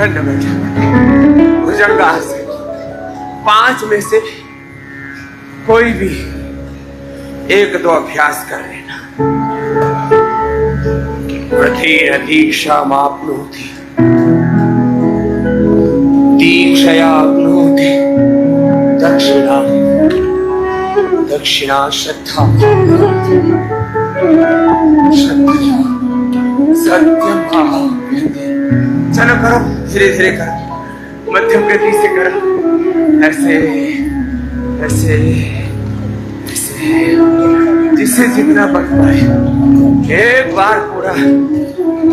दंड बैठक, भुजंगासन, 5 में से कोई भी 1-2 अभ्यास कर लेना। प्रथेरधीक्षामाप्नोति दीक्षयाप्नोति दक्षिणा श्रद्धा सत्यम भाव। चलो करो, धीरे धीरे करो, मध्यम गति से करो, ऐसे ऐसे ऐसे, जिससे जितना बन पाए। एक बार पूरा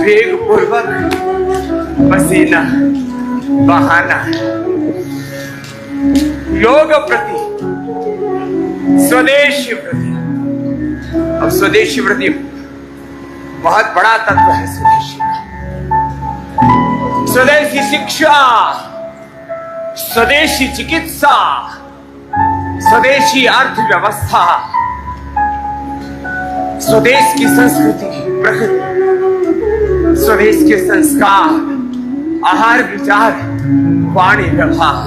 वेग पूर्वक पसीना बहाना। योग प्रति, स्वदेशी प्रति। अब स्वदेशी प्रति बहुत बड़ा तत्व है स्वदेशी का। स्वदेशी शिक्षा, स्वदेशी चिकित्सा, स्वदेशी अर्थव्यवस्था, स्वदेश की संस्कृति, प्रकृति, स्वदेश के संस्कार, आहार विचार, वाणी व्यवहार।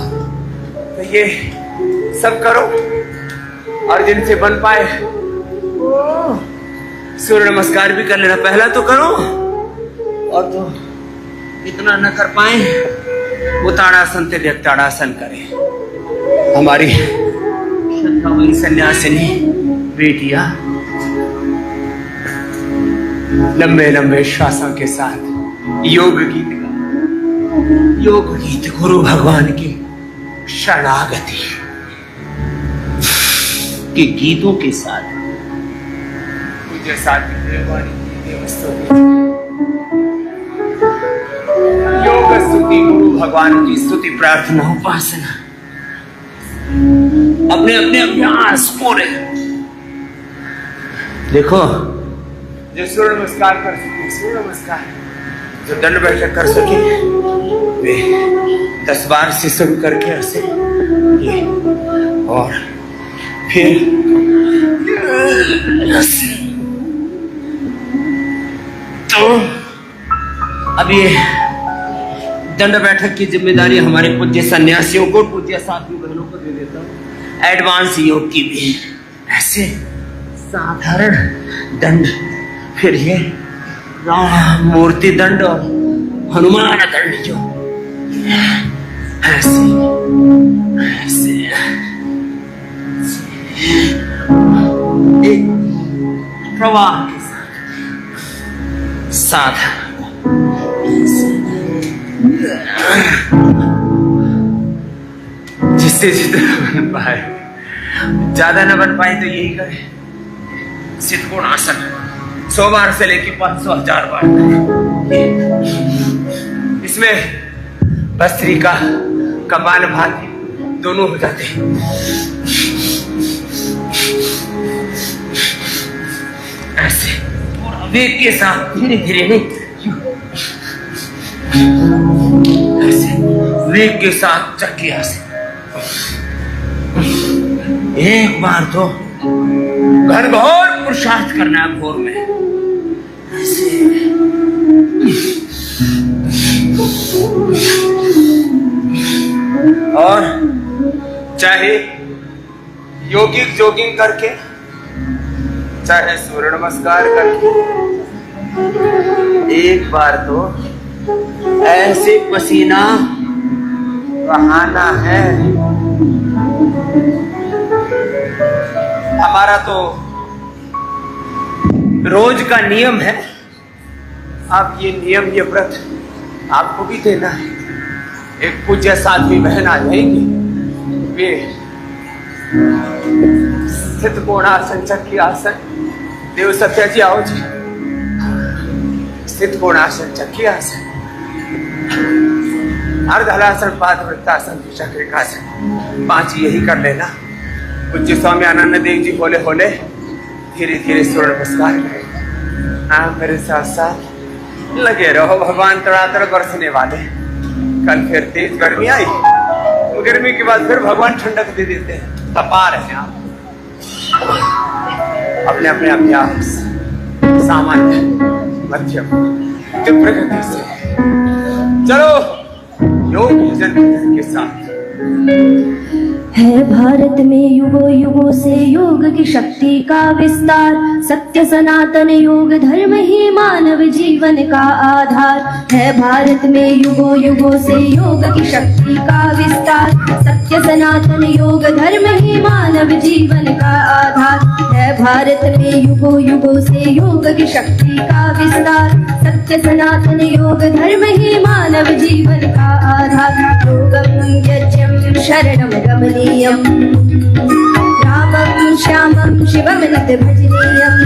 तो ये सब करो, और जिनसे बन पाए सूर्य नमस्कार भी कर लेना। पहला तो करो, और तो इतना न कर पाए उत्तानासन से व्यक्ताड़ासन करें। हमारी श्रद्धामयी सन्यासिनी बेटियां लंबे लंबे श्वासों के साथ योग गीत गुरु भगवान की शरणागति के गीतों के साथ पूज्य साथी योग स्तुति, गुरु भगवान की स्तुति, प्रार्थना, उपासना, अपने अपने अभ्यास पूरे। देखो, जो सूर्य नमस्कार कर सके सूर्य नमस्कार, जो दंड बैठक कर सके वे 10 बार से शुरू करके ऐसे ये, और फिर तो अब ये दंड बैठक की जिम्मेदारी हमारे पूज्य सन्यासियों को, पूज्य साथी बहनों को दे देता हूँ। एडवांस योग की भी ऐसे साधारण दंड, फिर ये राम मूर्ति दंड और हनुमान दंड, जो ऐसे ऐसे एक प्रवाह के साथ साधा, जिससे जितना बन पाए। ज्यादा न बन पाए तो यही करे, सिद्धकोण आसन 100 बार से लेके 500-1000 बार करें। इसमें भस्त्रिका, कपालभाति दोनों हो जाते हैं। ऐसे वेग के साथ धीरे धीरे नहीं, ऐसे वेग के साथ चक्रिया से। एक बार तो घनघोर पुरुषार्थ करना है भोर में, ऐसे और चाहे योगिक जोगिंग करके, चाहे सूर्य नमस्कार करके, एक बार तो ऐसे पसीना बहाना है। हमारा तो रोज का नियम है। आप ये नियम, ये व्रत आपको भी देना है। एक पूज्य साध्वी बहन आ जाएगी, वे स्थित कोणासन, चक्री आसन, देव सत्या जी आओ जी, स्थित कोणासन, चक्री आसन, अर्धहलासन, पादवृत्तासन, चक्रिकासन, 5 यही कर लेना। पूज्य स्वामी आनंद देव जी होले होले धीरे धीरे सूर्य नमस्कार करें। हाँ, मेरे साथ साथ लगे रहो। भगवान तड़ातड़ बरसने वाले। कल फिर तेज गर्मी आई, गर्मी के बाद फिर भगवान ठंडक दे देते हैं। तपा रहे आप अपने अपने अभ्यास, सामान्य, मध्यम, तीव्र गति से चलो। योग भजन के साथ। है भारत में युगों युगों से योग की शक्ति का विस्तार, सत्य सनातन योग धर्म ही मानव जीवन का आधार। है भारत में युगों युगों से योग की शक्ति का विस्तार, सत्य सनातन योग धर्म ही मानव जीवन का आधार। है भारत में युगों युगों से योग की शक्ति का विस्तार, सत्य सनातन योग धर्म ही मानव जीवन का आधार। योगं यज्ञं शरणं गमनीयम्, रामं श्यामं शिवं नित्यभजनीयम्।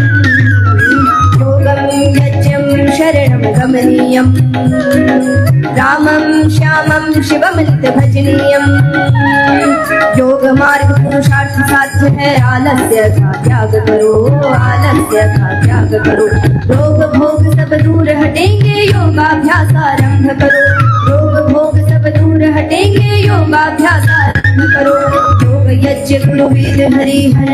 योगं यज्ञं शरणं गमनीयम्, रामं श्यामं शिवं नित्यभजनीयम्। योग मार्ग पुरुषार्थ साध्य है, आलस्य का त्याग करो, आलस्य का त्याग करो। रोग भोग सब दूर हटेंगे, योगाभ्यास आरंभ करो। रोग भोग सब दूर हटेंगे, योगाभ्यास आरंभ करो। योग यज्ञ गुरु वेद हरि हर,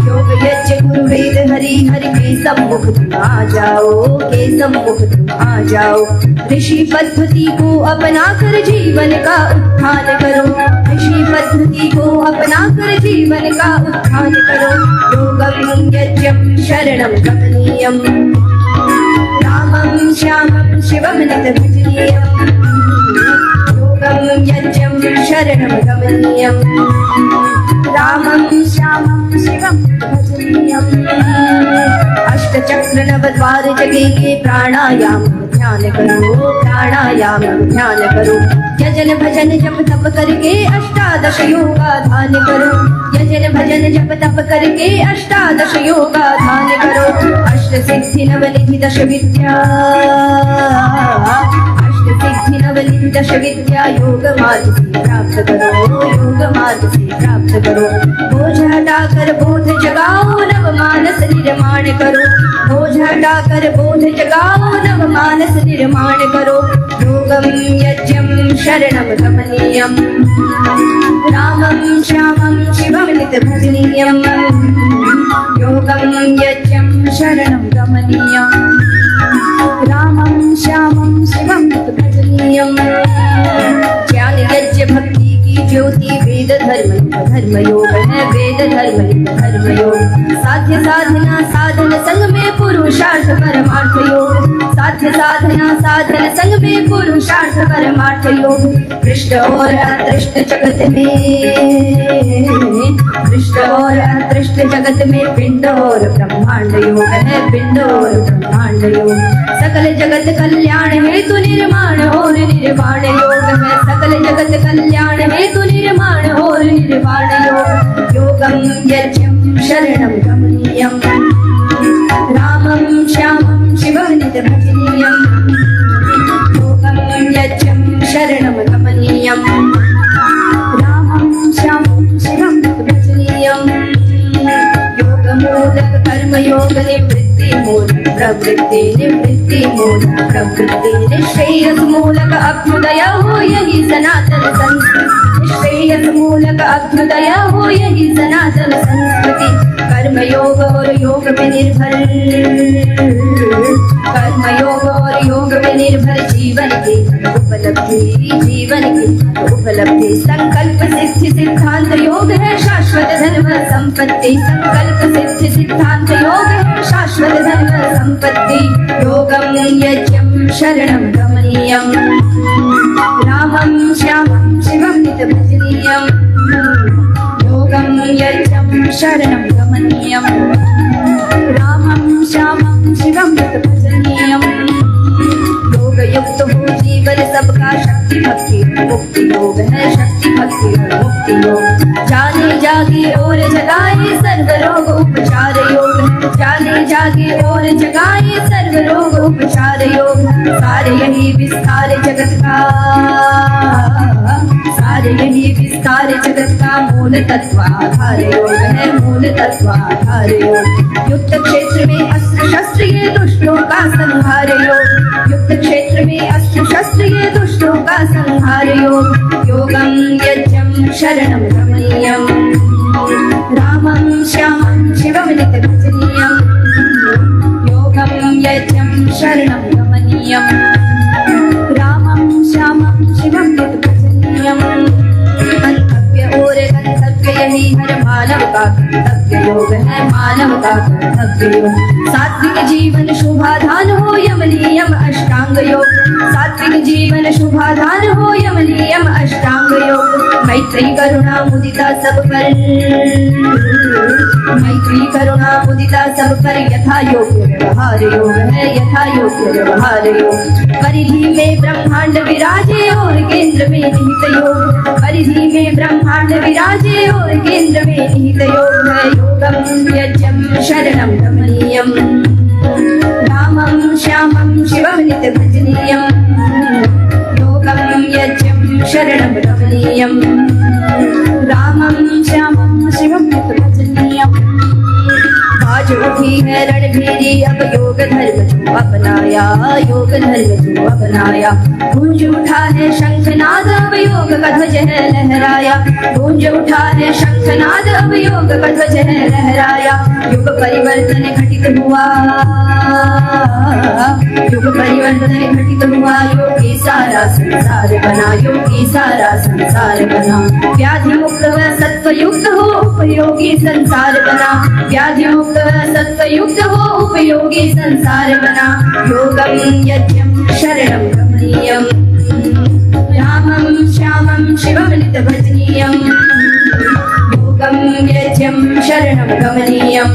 योग यज्ञ गुरु वेद हरि हर के सम्मुख तुम आ जाओ, के सम्मुख तुम आ जाओ। ऋषि पद्धति को अपना कर जीवन का उत्थान करो, ऋषि पद्धति को अपना कर जीवन का उत्थान करो। योगं यज्ञं शरणं गमनीयम्, रामं श्यामं शिवं नित्यभजनीयम्। योगं यज्ञं शरणं गमनीयम्, रामं श्यामं शिवं नित्यभजनीयम्। अष्टचक्र नवद्वार जगेंगे, प्राणायाम ध्यान करो, प्राणायाम ध्यान करो। यजन भजन जप तप करके अष्टादश योगाधान करो, यजन भजन जप तप करके अष्टादश योगाधान करो। अष्ट सिद्धि नवनिधि दश विद्या, अष्ट सिद्धि नवनिधि दश विद्या योग मार्ग से प्राप्त करो, योग मार्ग से प्राप्त करो। बोझ हटाकर बोध जगाओ, नव मानस निर्माण करो। बोझ हटाकर बोध जगाओ, नव मानस निर्माण करो। योगं यज्ञं शरणं गमनीयम्, रामं श्यामं शिवं नित्यभजनीयम्। योगं यज्ञं शरणं गमनीयम्, रामं श्यामं शिवं नित्यभजनीयम्। ज्ञान यज्ञ भक्ति की ज्योति, वेद धर्म धर्म योग है, वेद धर्म धर्म योग। साध्य साधना साधन संग में पुरुषार्थ परमार्थ योग, साध्य साधना साधन संग में पुरुषार्थ परमार्थ योग। दृष्ट और अदृष्ट जगत में, दृष्ट और अदृष्ट जगत में पिंड और ब्रह्मांड योग है, पिंड और ब्रह्मांड योग। सकल जगत कल्याण हेतु निर्माण और निर्वाण योग है, सकल जगत कल्याण हेतु निर्माण और निर्वाण योग। योगं यज्ञं शरणं गमनीयम्, रामं श्यामं शिवं नित्यभजनीयम्। योगं यज्ञं शरणं गमनीयम्, रामं श्यामं शिवं नित्यभजनीयम्। योगमूलक कर्मयोग निवृत्ति मूलक प्रवृत्ति, निवृत्ति मूलक प्रवृत्ति। निश्रेयस मूलक अभ्युदय हो यही सनातन संस्कृति, निश्रेयस मूलक अभ्युदय हो यही सनातन संस्कृति। कर्मयोग और योग पे निर्भर, कर्मयोग और योग पे निर्भर जीवन की उपलब्धि, जीवन की उपलब्धि। संकल्प सिद्धि सिद्धांत योग है शाश्वत धर्म संपत्ति, संकल्प सिद्धि सिद्धांत योग है शाश्वत धर्म संपत्ति। योगं यज्ञं शरणं गमनीयम्, रामं श्यामं शिवं नित्यभजनीयम्। योगं यज्ञं शरणं गमनीयम्, रामं श्यामं शिवं नित्यभजनीयम्। योग युक्त हो जीवन सबका, शक्ति भक्ति मुक्ति योग है, शक्ति भक्ति मुक्ति योग। जाने जागे और जगाए सर्व रोग उपचार योग, जाने जागे और जगाए सर्व रोग उपचार योग। सारे यही विस्तार जगत का, सारे यही विस्तार जगत का मूल तत्व आधार योग है, मूल तत्व आधार योग। युक्त क्षेत्र में अस्त्र शस्त्र ये दुष्टों का संहार योग, युक्त क्षेत्र में अस्त्र शस्त्र ये दुष्टों का संहार योग। योगं यज्ञं शरणं गमनीयम्, रामं श्यामं शिवं नित्यभजनीयम्। योगं यज्ञं शरणं गमनीयम्, रामं शिवं नित भजनीयम् कर्तव्य और गंतव्य यही हर मानव का कर्तव्य योग है, मानव का कर्तव्य योग। सात्विक जीवन शुभाधान हो यम नियम अष्टांग योग, सात्विक जीवन शुभाधान हो यम नियम अष्टांग योग। मैत्री करुणा मुदिता सब पर, मैत्री करुणा मुदिता सब पर यथा योग्य व्यवहार योग है, यथा योग्य व्यवहार योग। परिधि में ब्रह्मांड विराजे और केंद्र में निहित योग, परिधि में ब्रह्मांड विराजे और केंद्र में निहित योग है। योगम यज्ञम शरणम रमणीयम रामं श्यामं शिवं नित भजनीयम् योगं यज्ञं शरणं रमणीयं रामं श्यामं शिवं नित भजनीयम्। आज उठी है रणभेरी अब योग धर्म जो अपनाया, योग धर्म जो अपनाया। गूंज उठा है शंखनाद अब योग का ध्वज है लहराया, गूंज उठा है शंखनाद अब योग का ध्वज है लहराया। युग परिवर्तन घटित हुआ, युग परिवर्तन घटित हुआ। योगी सारा संसार बना, योगी सारा संसार बना। व्याधि मुक्त व सत्व युक्त हो उपयोगी संसार बना, व्याधि मुक्त सत्वयुक्त हो उपयोगी संसार बना। योगं यज्ञं शरणं रमणीयं रामं श्यामं शिवं नित भजनीयं योगं यज्ञं शरणं रमणीयं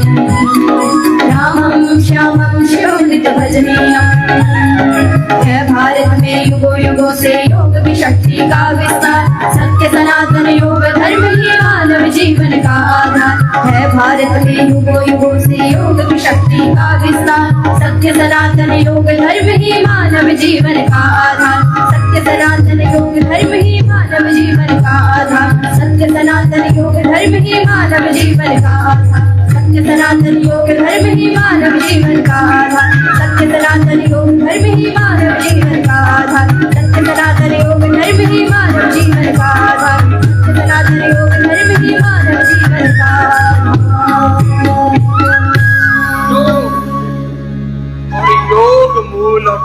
रामं श्यामं शिवं नित भजनीयं। है भारत में युगों युगों से योग की शक्ति का विस्तार, सत्य सनातन योग धर्म ही मानव जीवन का आधार है। भारत में युगों युगों से योग की शक्ति का विस्तार, सत्य सनातन योग धर्म ही मानव जीवन का आधार, सत्य सनातन योग धर्म ही मानव जीवन का आधार, सत्य सनातन योग धर्म ही मानव जीवन का आधार, सत्य सनातन योग धर्म ही मानव जीवन का आधार, सत्य सनातन योग धर्म ही मानव जीवन का आधार, सत्य सनातन योग धर्म ही मानव जीवन का आधार, सत्य सनातन योग धर्म ही मानव जीवन का और योग मूलक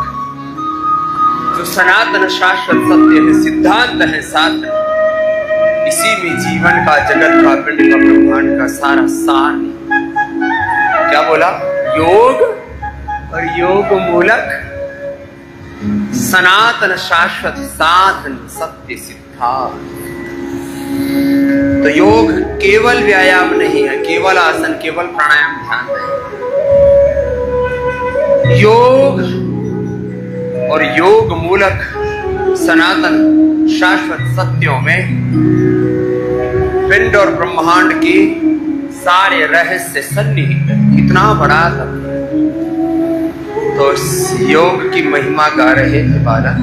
जो सनातन शाश्वत सत्य है, सिद्धांत है साधन, इसी में जीवन का, जगत का, पिंड का, ब्रह्मांड का सारा सार। क्या बोला? योग और योग मूलक सनातन शाश्वत साधन सत्य सिद्धांत। तो योग केवल व्यायाम नहीं है, केवल आसन, केवल प्राणायाम, ध्यान नहीं। योग और योग मूलक सनातन शाश्वत सत्यों में पिंड और ब्रह्मांड के सारे रहस्य सन्निहित है। कितना बड़ा था। तो इस योग की महिमा गा रहे थे बालक।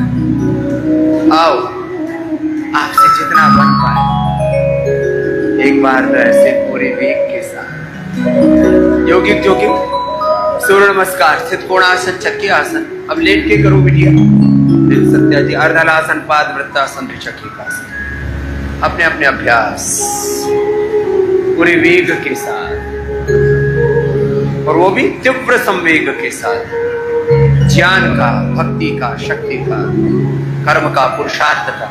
आओ, आपसे जितना बन पाए एक बार तो ऐसे पूरे वेग के साथ योगिक जोगिक सूर्य नमस्कार, स्थित कोणासन, चक्की आसन। अब लेट के करो बिटिया। सत्या जी अर्धलासन, पाद वृत्तासन, चक्रिकासन। अपने अपने अभ्यास पूरे वेग के साथ, और वो भी तीव्र संवेग के साथ। ज्ञान का, भक्ति का, शक्ति का, कर्म का, पुरुषार्थ का,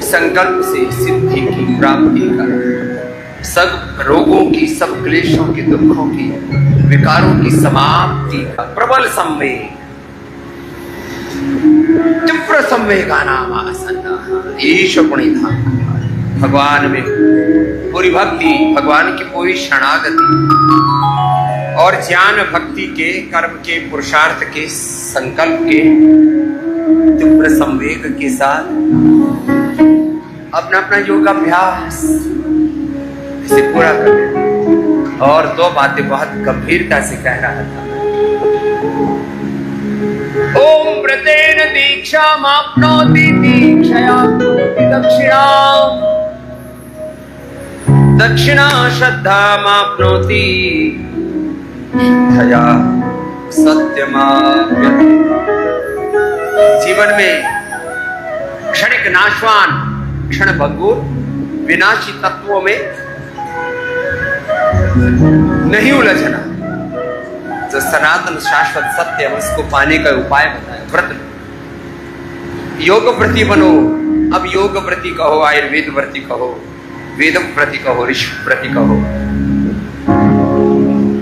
संकल्प से सिद्धि की प्राप्ति का, सब रोगों की, सब क्लेशों की, दुखों की, विकारों की समाप्ति का प्रबल संवेग, तीव्र संवेगा नाम आसन ईश पुणिधाम। भगवान में पूरी भक्ति, भगवान की पूरी शरणागति और ज्ञान भक्ति के, कर्म के, पुरुषार्थ के, संकल्प के तीव्र संवेग के साथ अपना अपना योगाभ्यास इसे पूरा करें। और दो बातें बहुत गंभीरता से कह रहा था। ओम व्रतेन दीक्षामाप्नोति दीक्षया दक्षिणा, दक्षिणा श्रद्धामाप्नोति श्रद्धया सत्यमाप्नोति। जीवन में क्षणिक नाशवान, क्षण भंगुर, विनाशी तत्वों में नहीं उलझना। जो सनातन शाश्वत सत्य है उसको पाने का उपाय बताया व्रत में। योग व्रती बनो। अब योग व्रती कहो, आयुर्वेद व्रती कहो, वेद व्रती कहो, ऋषि व्रती कहो,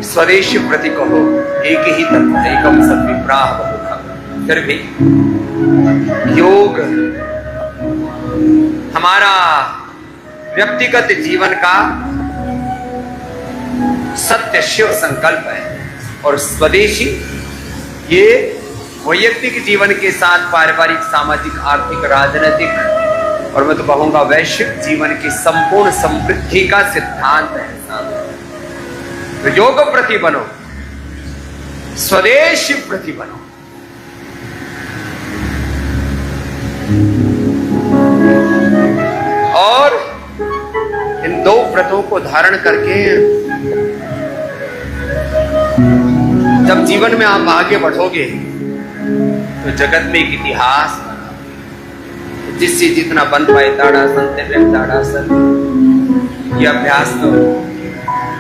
स्वदेशी व्रती कहो, एक ही तत्व है, एकम सद्विप्राह बहुधा। फिर भी योग हमारा व्यक्तिगत जीवन का सत्य शिव संकल्प है, और स्वदेशी ये वैयक्तिक जीवन के साथ पारिवारिक, सामाजिक, आर्थिक, राजनीतिक और मैं तो कहूंगा वैश्विक जीवन की संपूर्ण समृद्धि का सिद्धांत है। तो योग प्रति बनो, स्वदेशी प्रति बनो। और इन दो व्रतों को धारण करके जब जीवन में आप आगे बढ़ोगे तो जगत में एक इतिहास, जिससे जितना बन पाए ताड़ासन, ताड़ासन, ये अभ्यास तो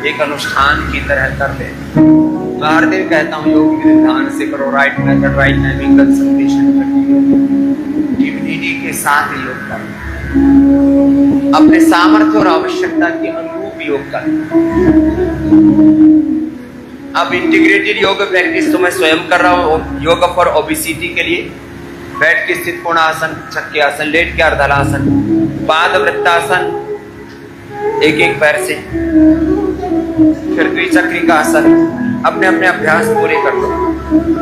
एक अनुष्ठान की तरह कर ले। मैं हर दिन कहता हूँ योग विधि ध्यान से करो, right method, right timing, concentration divinity के साथ योग करो, अपने सामर्थ्य और आवश्यकता के अनुरूप योग करो। अब इंटीग्रेटेड योग प्रैक्टिस तो मैं स्वयं कर रहा हूँ योग फॉर ओबेसिटी के लिए। बैठ के स्थित कोणासन, चक्के आसन, लेट के अर्धलासन, पाद वृत्तासन, एक एक पैर से, फिर द्विचक्री का आसन। अपने अपने अभ्यास पूरे कर लो।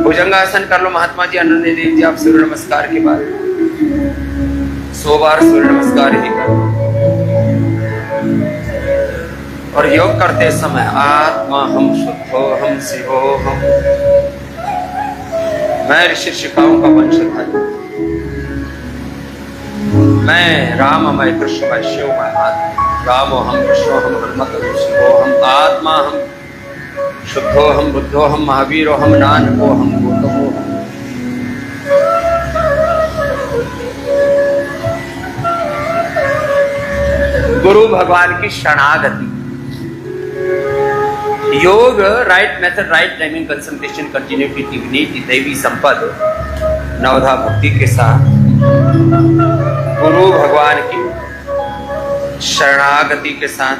भुजंगासन कर लो। महात्मा जी, अनन्य देव जी, आप सूर्य नमस्कार के बाद 100 बार सूर्य नमस्कार ही करो। और योग करते समय आत्मा हम शुद्धो हम शिवो हम, मैं ऋषि शिखाओं का वंशधर, मैं राम, मैं कृष्ण, मैं शिव, मैं आत्मा। रामो हम, कृष्णो हम, हनुमतो शिवो हम, आत्मा हम, शुद्धो हम, बुद्धो हम, महावीरो हम, नानको हम, गौतमो हम। गुरु भगवान की शरणागति। योग, right method, right timing, concentration, continuity, divinity, दैवी संपद, नवधा भक्ति के साथ गुरु भगवान की शरणागति के साथ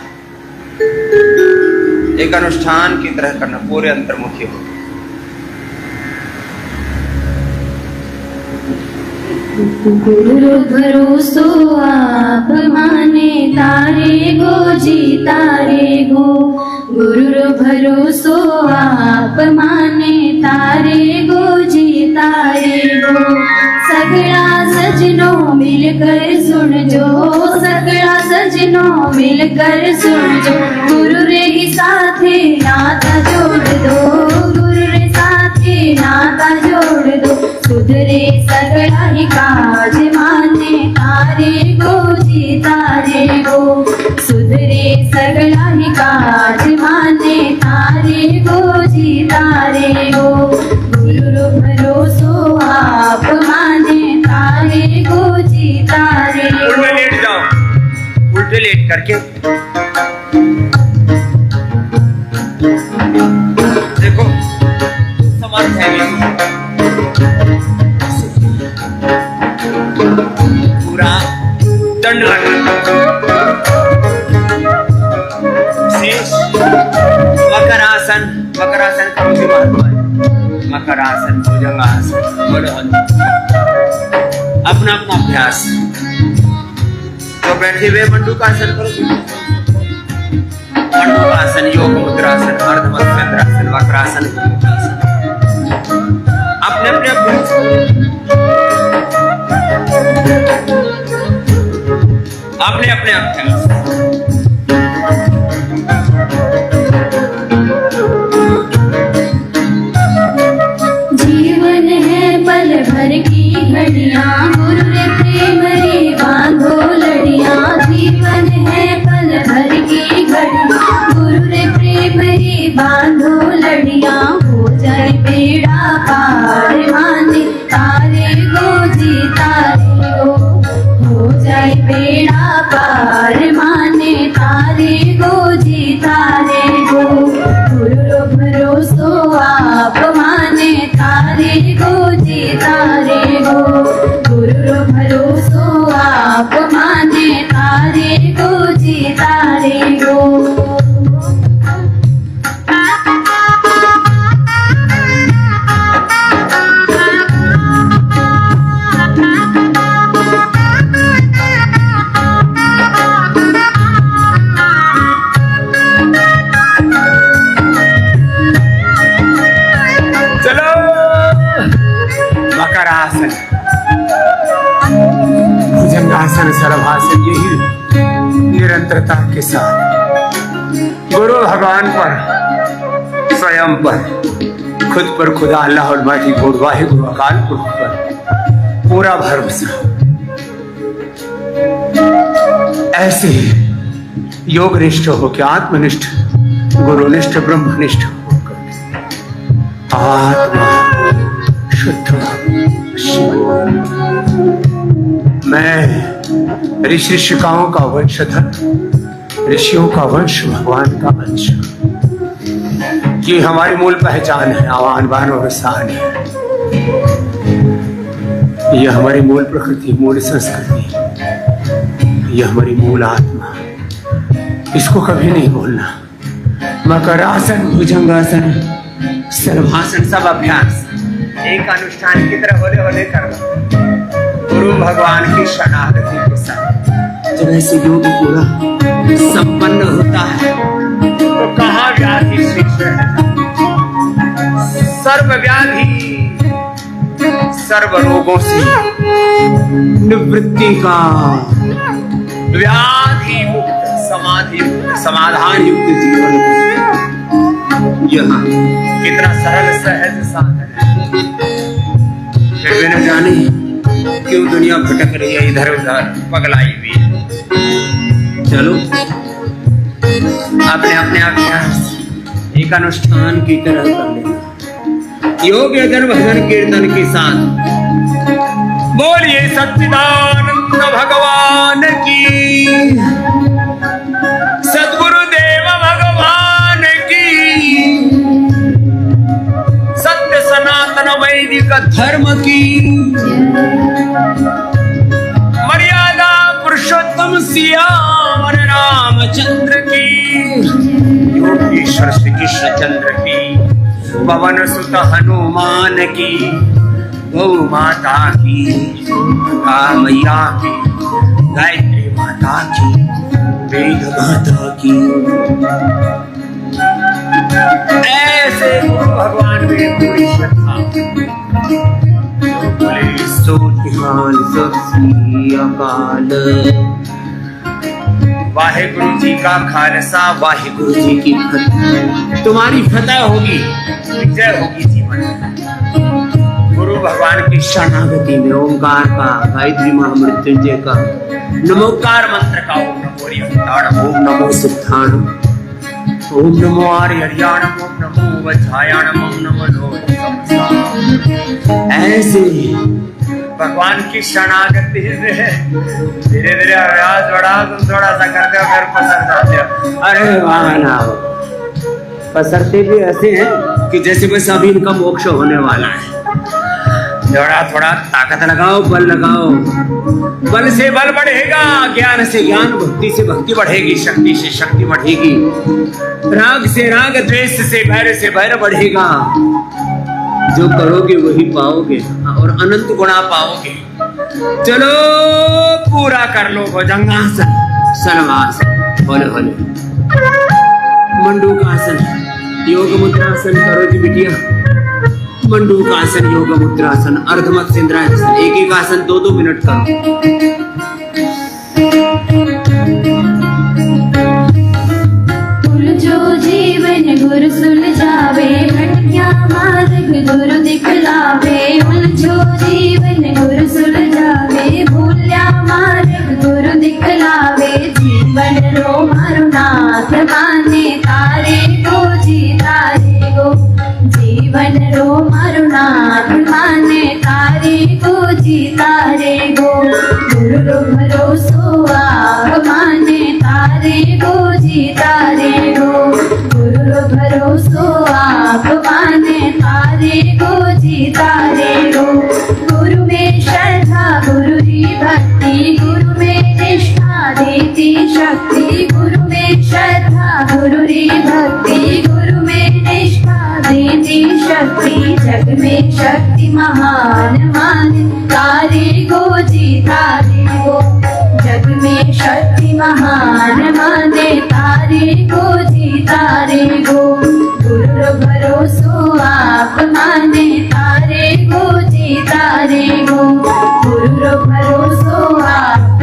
एक अनुष्ठान की तरह करना, पूरे अंतर्मुखी हो। गुरु भरोसो आप माने तारे गो जी तारे गो, गुरु भरोसो आप माने तारे गो जी तारे गो। सगड़ा सजनों मिलकर सुन जो, सगड़ा सजनों मिलकर सुन जो, गुरु रे साथे नाता जोड़ दो, गुरु रे साथे नाता जोड़ दो। सुधरे सगड़ा ही काज माने तारे गो जी तारे गो, सुधरे सगड़ा ही काज माने तारे गो जी तारे गो। गुरु भरोसो आप माने तारे गो जी तारे गो। उल्टे लेट जाओ, उल्टे लेट करके देखो समर्थ है पूरा दंड लगा, शेष मकरासन, मकरासन करोगे महात्मा, मकरासन, भुजंगासन, बोलो अपना अपना अभ्यास। तो बैठे हुए मंडूकासन करो, मंडूकासन, योग मुद्रासन, अर्धमध्यांतरासन, वक्रासन, अपने अपने अभ्यास। अपने अपने अभ्यास। जीवन है पल भर की घड़ियां, गुरु रे प्रेम रे बांधो लड़ियां। जीवन है पल भर की घड़ियां, गुरु रे प्रेम रे बांधो लड़ियां। हो जाए बेड़ा पार माने तारे गो जी तारे गो, हो जाए बेड़ा पार माने तारे गो जी तारे गो। गुरु भरोसो आप माने तारे गो जी तारे गो, गुरु मकरासन सर्वभाषण यही निरंतरता के साथ गुरु भगवान पर, स्वयं पर, खुद पर खुदा अल्लाह अलमाटी गुरु वाहे गुरु अकाल पुरख पर पूरा भरोसा। ऐसे योगनिष्ठ होकर, आत्मनिष्ठ, गुरुनिष्ठ, ब्रह्मनिष्ठ होकर आत्मा शुद्ध मैं ऋषि ऋषिकाओं का वंशधर, ऋषियों का वंश, भगवान का अंश। ये हमारी मूल पहचान है, आवान बान और शान है। ये हमारी मूल प्रकृति, मूल संस्कृति, ये हमारी मूल आत्मा। इसको कभी नहीं भूलना। मकरासन, भुजंगासन, सर्वासन, सब अभ्यास एक अनुष्ठान की तरह होले होले करना, गुरु भगवान की शरणागति के साथ। जब ऐसे योग पूरा संपन्न होता है तो कहाँ व्याधि शीर्ष है। सर्व व्याधि, सर्व रोगों से निवृत्ति का, व्याधि मुक्त, समाधि मुक्त, समाधान युक्त जीवन। यह कितना सरल सहज साधन है। फिर भी न जाने क्यों दुनिया भटक रही है इधर उधर, पगलाई हुई। चलो अपने अपने अभ्यास एक अनुष्ठान की तरह कर लेना, योग यजन भजन कीर्तन के साथ। बोलिए सच्चिदानंद भगवान की, सद्गुरुदेव भगवान की, सत्य सनातन वैदिक धर्म की, मर्यादा पुरुषोत्तम सियावर रामचंद्र की, योगेश्वर श्री कृष्ण चंद्र की, पवन सुत हनुमान की, गौ माता की, मैया की, गायत्री माता की, वेद माता की। ऐसे भगवान में पूरी श्रद्धा। बोले सो निहाल सत श्री अकाल। वाहेगुरु जी का खालसा, वाहेगुरु जी की फतह। तुम्हारी फतह होगी, विजय होगी जीवन में। गुरु भगवान की शरणागति में ओंकार का, गायत्री महामृत्युंजय का, नमोकार मंत्र का, ओम नमो रियंताणम, ओम नमो सिद्धाणम, ओम नमो आर्यर्याणम, ओम नमो वज्रायाणम, ओम नमो लोक। ऐसे भगवान की शरणागति में धीरे धीरे अभ्यास बढ़ा, तुम थोड़ा सा करते हो फिर पसर जाते हो। अरे वाह ना, पसरते भी ऐसे हैं कि जैसे बस अभी इनका मोक्ष होने वाला है। थोड़ा थोड़ा ताकत लगाओ, बल लगाओ, बल से बल बढ़ेगा, ज्ञान से ज्ञान, भक्ति से भक्ति बढ़ेगी, शक्ति से शक्ति बढ़ेगी, राग से राग, द्वेष से भैर बढ़ेगा। जो करोगे वही पाओगे और अनंत गुणा पाओगे। चलो पूरा कर लो भुजंगासन, सर्वासन, होले होले, मंडूकासन, योग मुद्रासन करो जी बिटिया। मंडूकासन, योग मुद्रासन, अर्धमत सिंद्रासन, एक एक आसन 2-2 मिनट करो। जो जीवन गुरु सुलझावे, भटकिया मार्ग गुरु दिखलावे। जो जीवन गुरु सुलझावे, भूल्या मार्ग गुरु दिखलावे। जीवन रो मारो नाथ माने, तारे को जी तारे गो। जीवन रो मारो नाथ माने, तारे को जी तारे गो। गुरु रो भरोसो आप माने, तारे को जी तारे गो। गुरु रो भरोसो आप माने, तारे को जी तारे गो। गुरु में श्रद्धा, गुरु ही भक्ति, गुरु में निष्ठा देती शक्ति। गुरु में श्रद्धा, गुरु ही भक्ति, गुरु में निष्ठा देती शक्ति। जग में शक्ति महान माने, तारे को जी तारे गो। जग में शक्ति महान माने, तारे को जी तारे गो। गुरु भरोसो आप माने, तारे को जी तारे गो। गुरु भरोसो आप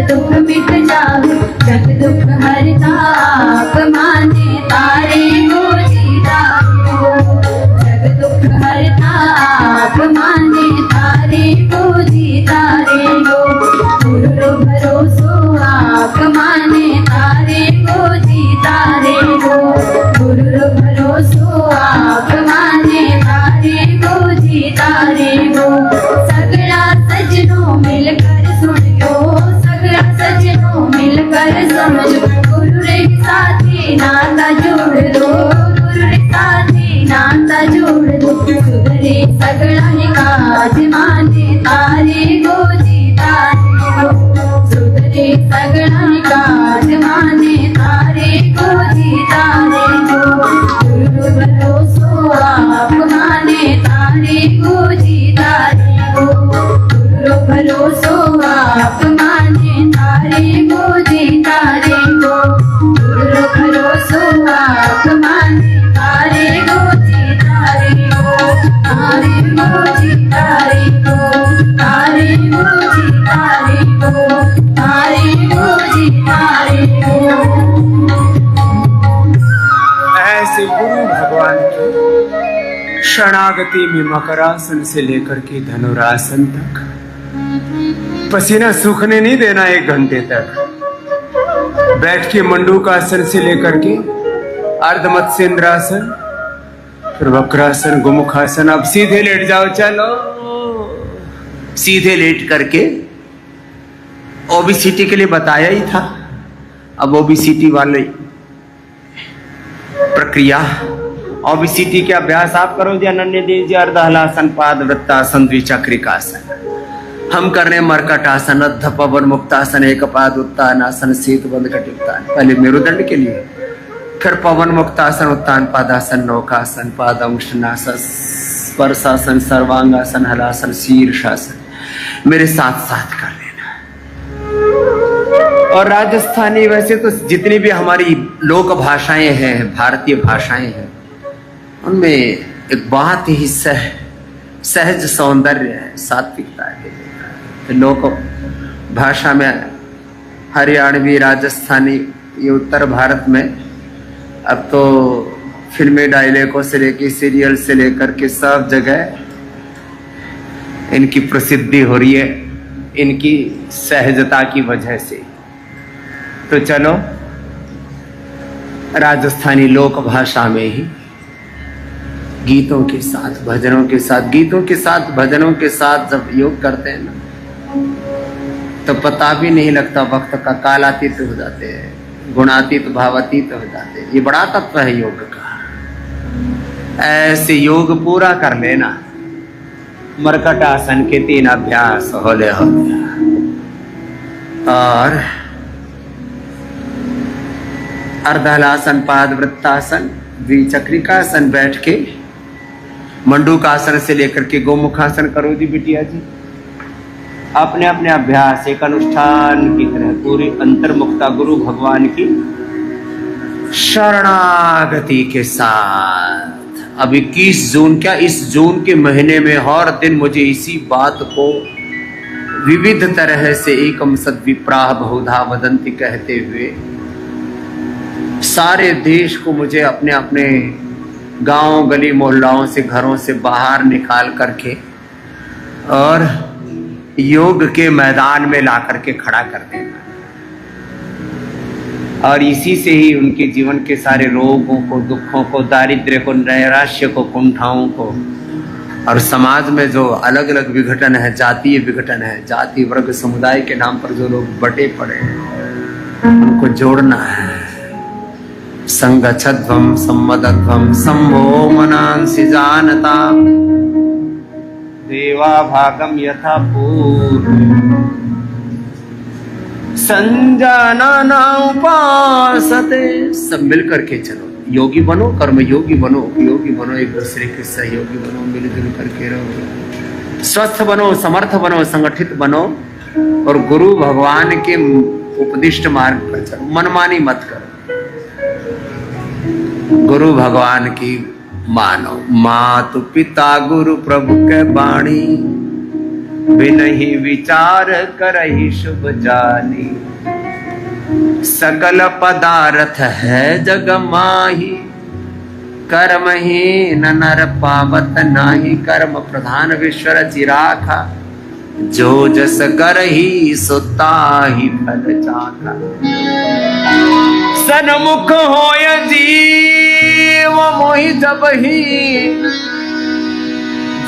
दुख मिट जावे, जग दुख हरता आप माने तारे को जीतारे हो। जग दुख हरता आप माने तारे को जीतारे हो। गुरु भरोसो आप माने तारे को जीतारे हो। गुरु भरोसो आप माने तारे को जीतारे हो। सगड़ा सजनों मिलकर सुनियो, सगड़ा सजनों मिलकर समझो, गुरु रे साथी नाता जोड़ दो, गुरु रे साथी नाता जोड़ दो। सुधरे सगड़ा काज माने तारे को जीतारे हो। सुधरे सगड़ा काज माने तारे को जीतारे हो। गुरु भरोसो आप माने तारे को जीतारे हो। गुरु भरोसो आप माने तारे को जीतारे हो। गुरु भरोसो आप माने तारे को जीतारे हो। तारे को जीतारे हो। तारे को जीतारे हो। तारे को जीतारे हो। ऐसे गुरु भगवान की शरणागति में मकरासन से लेकर के धनुरासन तक पसीना सूखने नहीं देना। 1 घंटे तक बैठ के मंडूकासन से लेकर के अर्धमत्स्येंद्रासन, फिर वक्रासन, गोमुखासन। अब सीधे लेट जाओ, चलो सीधे लेट करके। ओबीसीटी के लिए बताया ही था, अब ओबीसीटी वाले प्रक्रिया, ओबीसीटी के अभ्यास आप करो जी। अनन्य देव जी अर्धहलासन, पाद वृत्तासन, द्विचक्रिकासन। हम कर रहे हैं मरकटासन, अद्ध पवन मुक्तासन, एक पाद उत्तानासन, सेतुबंध कटित्तान। पहले मेरुदंड के लिए, फिर पवन मुक्तासन, उत्तान पादासन, नौकासन, पादंशनासन, स्पर्शासन, सर्वांगासन, हलासन, शीर्षासन। मेरे साथ साथ कर लेना। और राजस्थानी, वैसे तो जितनी भी हमारी लोक भाषाएं हैं, भारतीय भाषाएं हैं, उनमें एक बहुत ही सहज सौंदर्य है, सात्विकता है। लोक भाषा में हरियाणवी, राजस्थानी, ये उत्तर भारत में अब तो फिल्मी डायलॉगों से लेकर सीरियल से लेकर के सब जगह इनकी प्रसिद्धि हो रही है, इनकी सहजता की वजह से। तो चलो राजस्थानी लोक भाषा में ही गीतों के साथ, भजनों के साथ, गीतों के साथ, भजनों के साथ जब योग करते हैं ना, तो पता भी नहीं लगता वक्त का। कालातीत हो जाते हैं, गुणातीत, भावातीत हो जाते हैं। ये बड़ा तत्व है योग का। ऐसे योग पूरा कर लेना। मरकट आसन के 3 अभ्यास होले हो गया। और अर्धहलासन, पाद वृत्तासन, द्विचक्रिकासन बैठ के मंडूकासन से लेकर के गोमुखासन करो जी बिटिया जी। अपने अपने अभ्यास एक अनुष्ठान की तरह पूरी अंतर्मुखता गुरु भगवान की शरणागति के साथ। अब 21 जून, क्या इस जून के महीने में हर दिन मुझे इसी बात को विविध तरह से एकम सद्विप्राह बहुधा वदंती कहते हुए सारे देश को मुझे अपने अपने गांव, गली, मोहल्लाओं से, घरों से बाहर निकाल करके और योग के मैदान में ला करके खड़ा कर देना। और इसी से ही उनके जीवन के सारे रोगों को, दुखों को, दारिद्र्य को, नैराश्य को, कुंठाओं को, और समाज में जो अलग अलग विघटन है, जातीय विघटन है, जाति वर्ग समुदाय के नाम पर जो लोग बटे पड़े हैं, उनको जोड़ना है। संगच्छध्वं संवदध्वं संभो मनांसि जानता देवा भागम यथा पूर्व संजाना उपासते। सब मिल करके चलो, योगी बनो, कर्म योगी बनो, उपयोगी बनो, एक दूसरे के सहयोगी बनो, मिलजुल करके रहो, स्वस्थ बनो, समर्थ बनो, संगठित बनो और गुरु भगवान के उपदिष्ट मार्ग पर चलो। मनमानी मत करो, गुरु भगवान की मानो। मातु पिता गुरु प्रभु के बाणी, बिनहि विचार करहि शुभ जानी। सकल पदार्थ है जग माही, कर्महीन नर पावत नाही। कर्म प्रधान विश्व रचि राखा, जो जस करहि सो ताहि फल चाखा। सन्मुख होय जीव मोहि जबहि,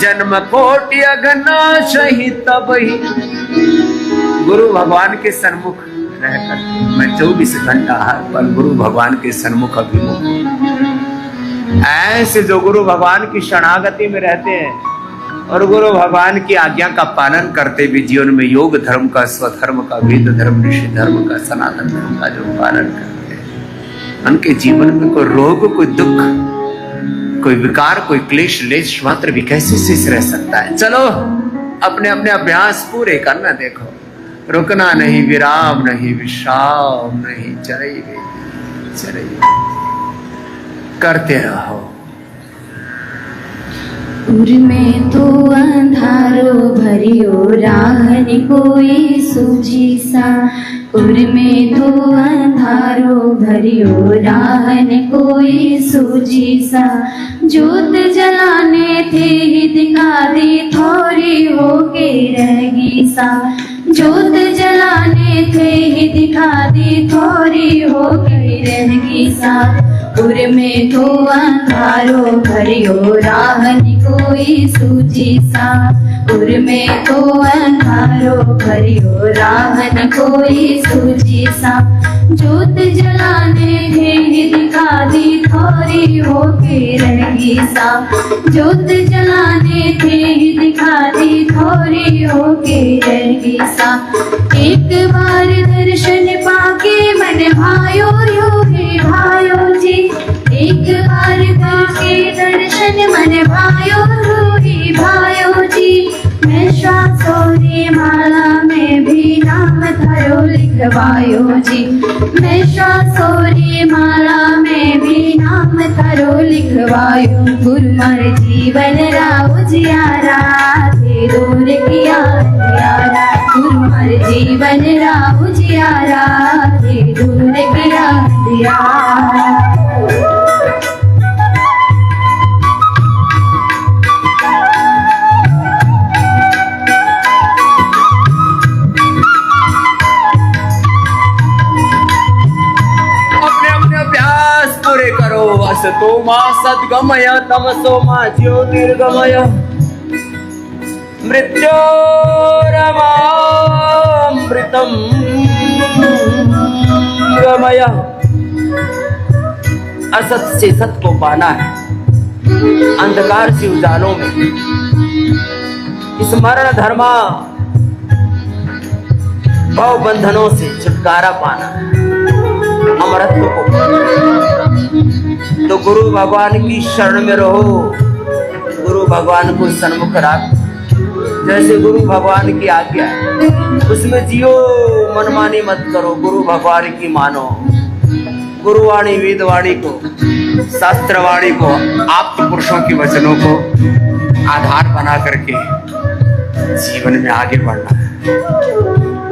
जन्म कोटि अघनाश ही तबहि। गुरु भगवान के सन्मुख रहकर मैं 24 घंटा पर गुरु भगवान के सन्मुख अभिमुख। ऐसे जो गुरु भगवान की शरणागति में रहते हैं और गुरु भगवान की आज्ञा का पालन करते भी जीवन में योग धर्म का, स्वधर्म का, वेद धर्म, ऋषि धर्म का, सनातन धर्म का जो पालन करते हैं, उनके जीवन में कोई रोग, कोई दुख, कोई विकार, कोई क्लेश लेश मात्र भी कैसे शेष रह सकता है। चलो अपने अपने अभ्यास पूरे करना, देखो रुकना नहीं, विराम नहीं, विश्राम नहीं, चले करते रहो। उर में तो अंधारो भरियो, राहनि कोई सूझी सा। उर में तो अंधारो भरियो, राहनि कोई सूझी सा। जोत जलाने थे ही दिखा दी, थोड़ी होके रहेगी सा। जोत जलाने थे ही दिखा दी, थोड़ी होके रहेगी सा। उर में तो अंधारो भरियो, राहनि कोई सूझी सा। उर में तो अंधारो भरियो, राहनि कोई सूझी सा। जोत जलाने थे ही दिखा दी, थोड़ी होके रहेगी सा। जोत जलाने थे ही दिखा दी, थोड़ी होके रहेगी सा। एक बार दर्शन पाके मन भायो योगी भायो जी। एक बार पाके दर्शन मन भायो योगी भायो जी। मैं श्वासोरी माला में भी नाम धरो लिखवायो जी। मैं श्वासोरी माला में भी नाम धरो लिखवायो। गुरु मार जीवन राव जियारा, थे दूर किया जियारा। गुरु मार जीवन राव जियारा, थे दूर किया जियारा। करो असतो मा सद्गमय, तमसो मा ज्योतिर्गमय। मृत्योरमामृतं गमय। असत से सत को पाना है, अंधकार से उजालों में इस मरण धर्मा भव बंधनों से छुटकारा पाना है, अमरत्व को। तो गुरु भगवान की शरण में रहो, गुरु भगवान को सन्मुख रख। जैसे गुरु भगवान की आज्ञा उसमें जियो, मनमानी मत करो, गुरु भगवान की मानो। गुरुवाणी वेदवाणी को, शास्त्रवाणी को, आप्त पुरुषों के वचनों को आधार बना करके जीवन में आगे बढ़ना है।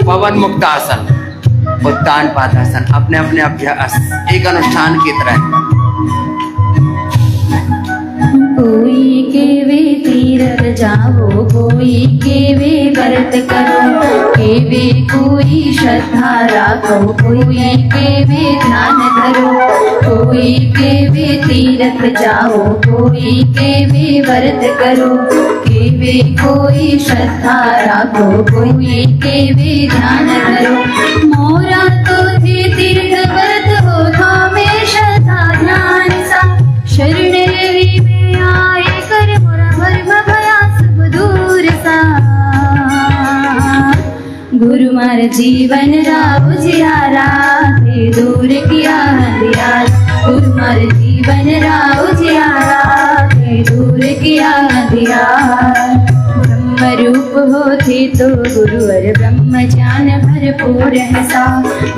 पवन मुक्तासन, उत्तान पादासन, अपने अपने अभ्यास एक अनुष्ठान की तरह। कोई के वे तीरथ जाओ, कोई के वे व्रत करो। के वे कोई श्रद्धा राखो, कोई के वे ध्यान धरो। कोई के वे तीरथ जाओ, कोई के वे व्रत करो। के वे कोई श्रद्धा राखो, कोई के वे ध्यान धरो। मोरा तो थे तीर्थ व्रत हो, थामे श्रद्धा ध्यान सा। शरण रवि में आए कर मोरा भर्म भया सब दूर सा। गुरु मार जीवन राव जियारा, थे दूर किया अंधियारा। गुरु मार जीवन राव जियारा, थे दूर किया अंधियारा। ब्रह्म रूप होते तो गुरुवर ब्रह्म ज्ञान भरपूर है सा।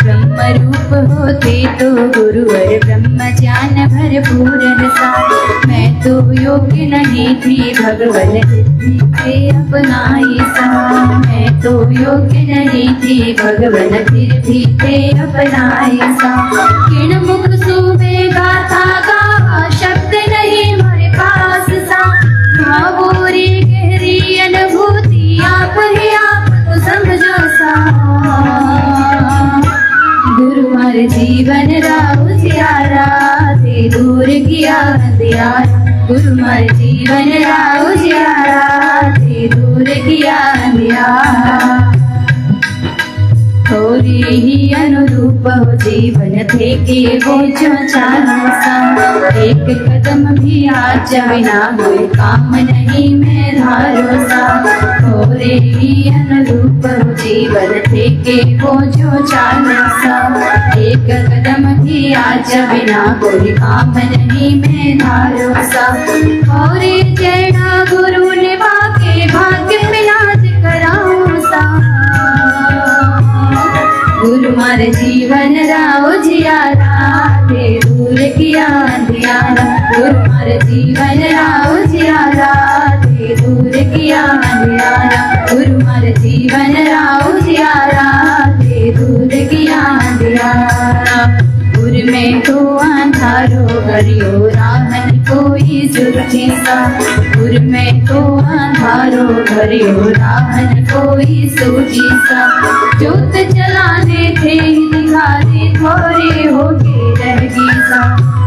ब्रह्म रूप होते तो गुरुवर ब्रह्म ज्ञान भरपूर है सा। मैं तो योग्य नहीं थी भगवन थे अपनाई सा। मैं तो योग्य नहीं थी भगवन फिर भी थे अपनाई सा। किण मुख सूबे गाथा गावा शब्द नहीं मेरे पास सा। भावोरी गहरी अनुभूति आप ही आप तो समझो सा। गुरु हमारे जीवन राव जियारा ते दूर किया अंधियारा। गुरु हमारे जीवन राव जियारा ते दूर किया अंधियारा। थोड़ी ही अनुरूप हो जीवन थे के वो जो चाहा सा। एक कदम भी आज बिना कोई काम नहीं मैं धारो सा। थोड़े ही अनुरूप हो जीवन थे के वो जो चाहा सा। एक कदम भी आज बिना कोई काम नहीं मैं धारो सा। और जड़ा गुरु ने वाके भाग्य में नाज कराऊं सा। गुरु हमारे जीवन राव जियारा ते दूर किया अंधियारा। गुरु हमारे जीवन राव जियारा ते दूर किया अंधियारा। गुरु हमारे जीवन राव जियारा ते दूर किया अंधियारा। गुर में तो अंधारो भरियो राहन कोई सुरती सा। गुर में तो अंधारो भरियो राहन कोई सूझी सा। ज्योत जलाने थे दिखाने थोड़े होके रहगी सा।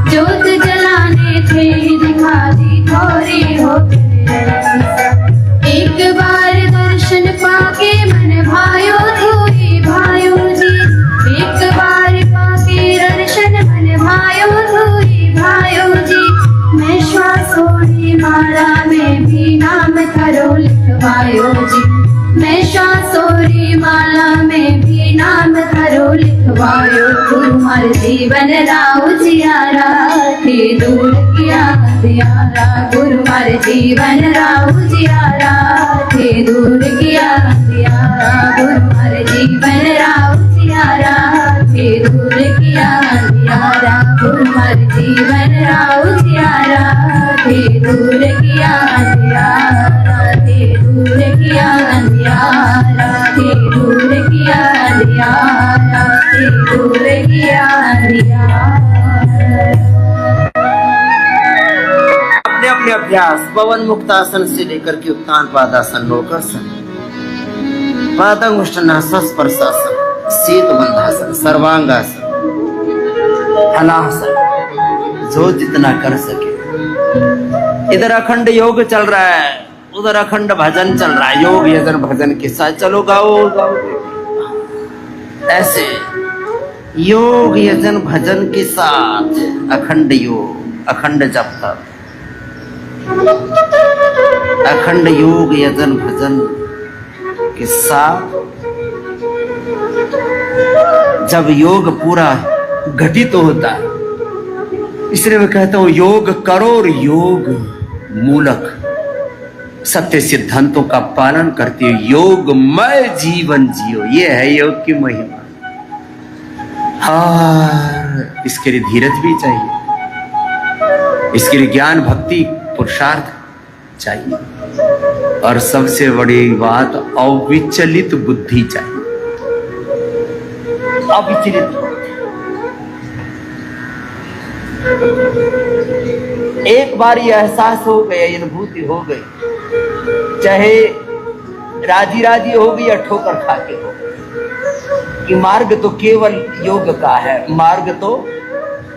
ज्योत जलाने थे दिखाने थोड़े होके रहगी सा। एक बार दर्शन पाके मन भायो धोए भायो जी। एक बार पाके दर्शन मन भायो धोए भायो जी। मैं श्वासोरी माला में भी नाम करो लिखवायो जी। मैं श्वासोरी माला में भी नाम करो लिखवायो। गुरु हमारे जीवन राव जियारा ते दूर किया अंधियारा। गुरु हमारे जीवन राव जियारा ते दूर किया अंधियारा। गुरु हमारे जीवन राव जियारा ते दूर किया अंधियारा। गुरु हमारे जीवन राव जियारा ते दूर किया अंधियारा। ते दूर किया अंधियारा। ते दूर किया अंधियारा। ते दूर किया अंधियारा। अपने अपने अभ्यास पवन मुक्तासन से लेकर के उत्तान पादासन लोकासन पादंगुष्ठनासन स्पर्शासन शीत बंधासन सर्वांगासन हलासन जो जितना कर सके। इधर अखंड योग चल रहा है उधर अखंड भजन चल रहा है। योग यजन भजन के साथ चलो गाओ गाओ। ऐसे योग यजन भजन के साथ अखंड योग अखंड जप तप अखंड योग यजन भजन के साथ जब योग पूरा घटित तो होता है। इसलिए मैं कहता हूं योग करो और योग मूलक सत्य सिद्धांतों का पालन करते हुए योगमय जीवन जियो। ये है योग की महिमा। और इसके लिए धीरज भी चाहिए। इसके लिए ज्ञान भक्ति पुरुषार्थ चाहिए। और सबसे बड़ी बात अविचलित बुद्धि चाहिए। अविचलित एक बार यह एहसास हो गया अनुभूति हो गई चाहे राजी राजी हो गई या ठोकर खा के हो गई कि मार्ग तो केवल योग का है। मार्ग तो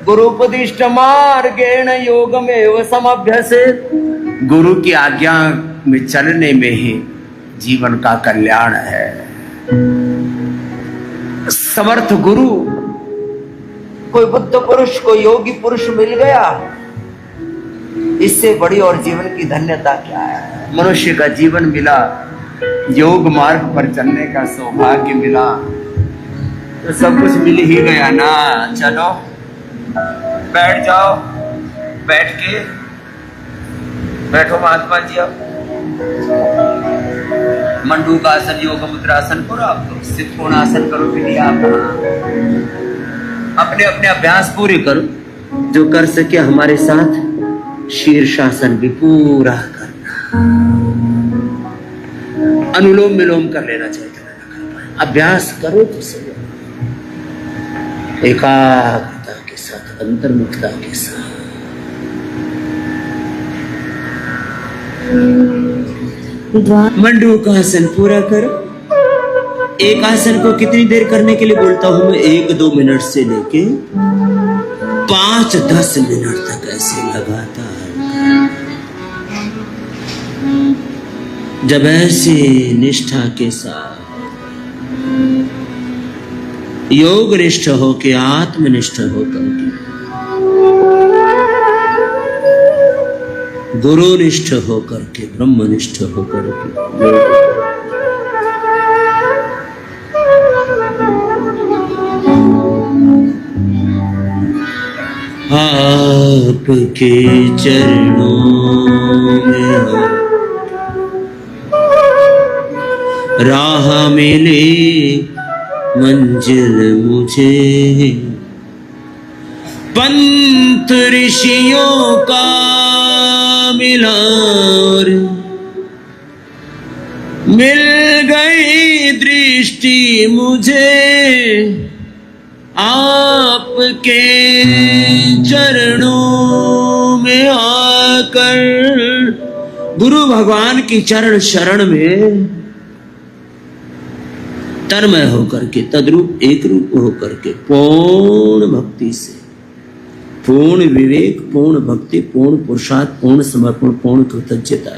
गुरुपदिष्ट मार्गेण योगमेव समभ्यसेत्। गुरु की आज्ञा में चलने में ही जीवन का कल्याण है। समर्थ गुरु कोई बुद्ध पुरुष कोई योगी पुरुष मिल गया इससे बड़ी और जीवन की धन्यता क्या है। मनुष्य का जीवन मिला योग मार्ग पर चलने का सौभाग्य मिला तो सब कुछ मिल ही गया ना। चलो बैठ जाओ। बैठ के बैठो महात्मा जी। अब मंडूकासन योग मुद्रासन करो। आप तो सिद्ध कोणासन करो। फिर आप अपने अपने अभ्यास पूरे करो। जो कर सके हमारे साथ शीर्षासन भी पूरा करना। अनुलोम विलोम कर लेना चाहिए, तो ना कर पाए। अभ्यास करो तो सही, एकाग्रता के साथ, अंतर्मुखता के साथ। मंडूकासन पूरा करो। एक आसन को कितनी देर करने के लिए बोलता हूं मैं? 1-2 मिनट से लेके 5-10 मिनट तक ऐसे लगातार। जब ऐसे निष्ठा के साथ योग निष्ठ होके, आत्मनिष्ठ होकर के, गुरु निष्ठ होकर के, ब्रह्मनिष्ठ होकर के, आपके चरणों में राह मिले, मंजिल मुझे पंथ ऋषियों का मिला, और मिल गई दृष्टि मुझे आपके चरणों में आकर। गुरु भगवान की चरण शरण में तन्मय होकर के, तद्रूप एक रूप होकर के, पूर्ण भक्ति से, पूर्ण विवेक, पूर्ण भक्ति, पूर्ण पुरुषार्थ, पूर्ण समर्पण, पूर्ण कृतज्ञता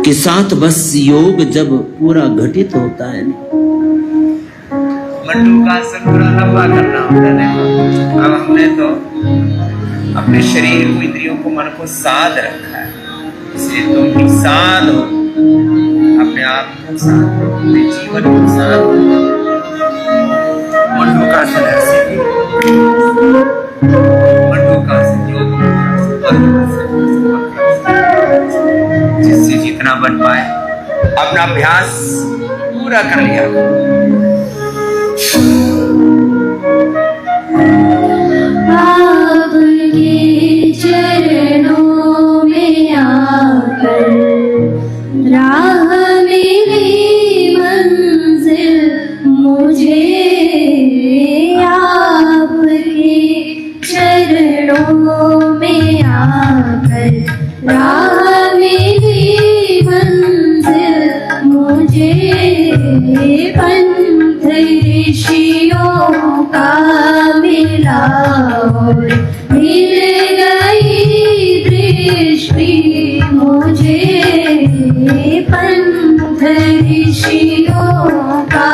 के साथ बस योग जब पूरा घटित होता है, मंडूकासन पूरा लंबा करना होता है। अब हमने तो अपने शरीर को, इंद्रियों को, मन को साध रखा है, इसलिए तुम भी साध हो, अपने आप को साध हो, अपने जीवन को साध हो। मंडूकासन ऐसे ही, मंडूकासन योग जिससे जितना बन पाए अपना अभ्यास पूरा कर लिया। आपके चरणों में आकर राह मिली, मंजिल मुझे आपके चरणों में आकर राह मिली, मंजिल मुझे पंथ ऋषियों का मिला, और मिल गई दृष्टि मुझे पंथ ऋषियों का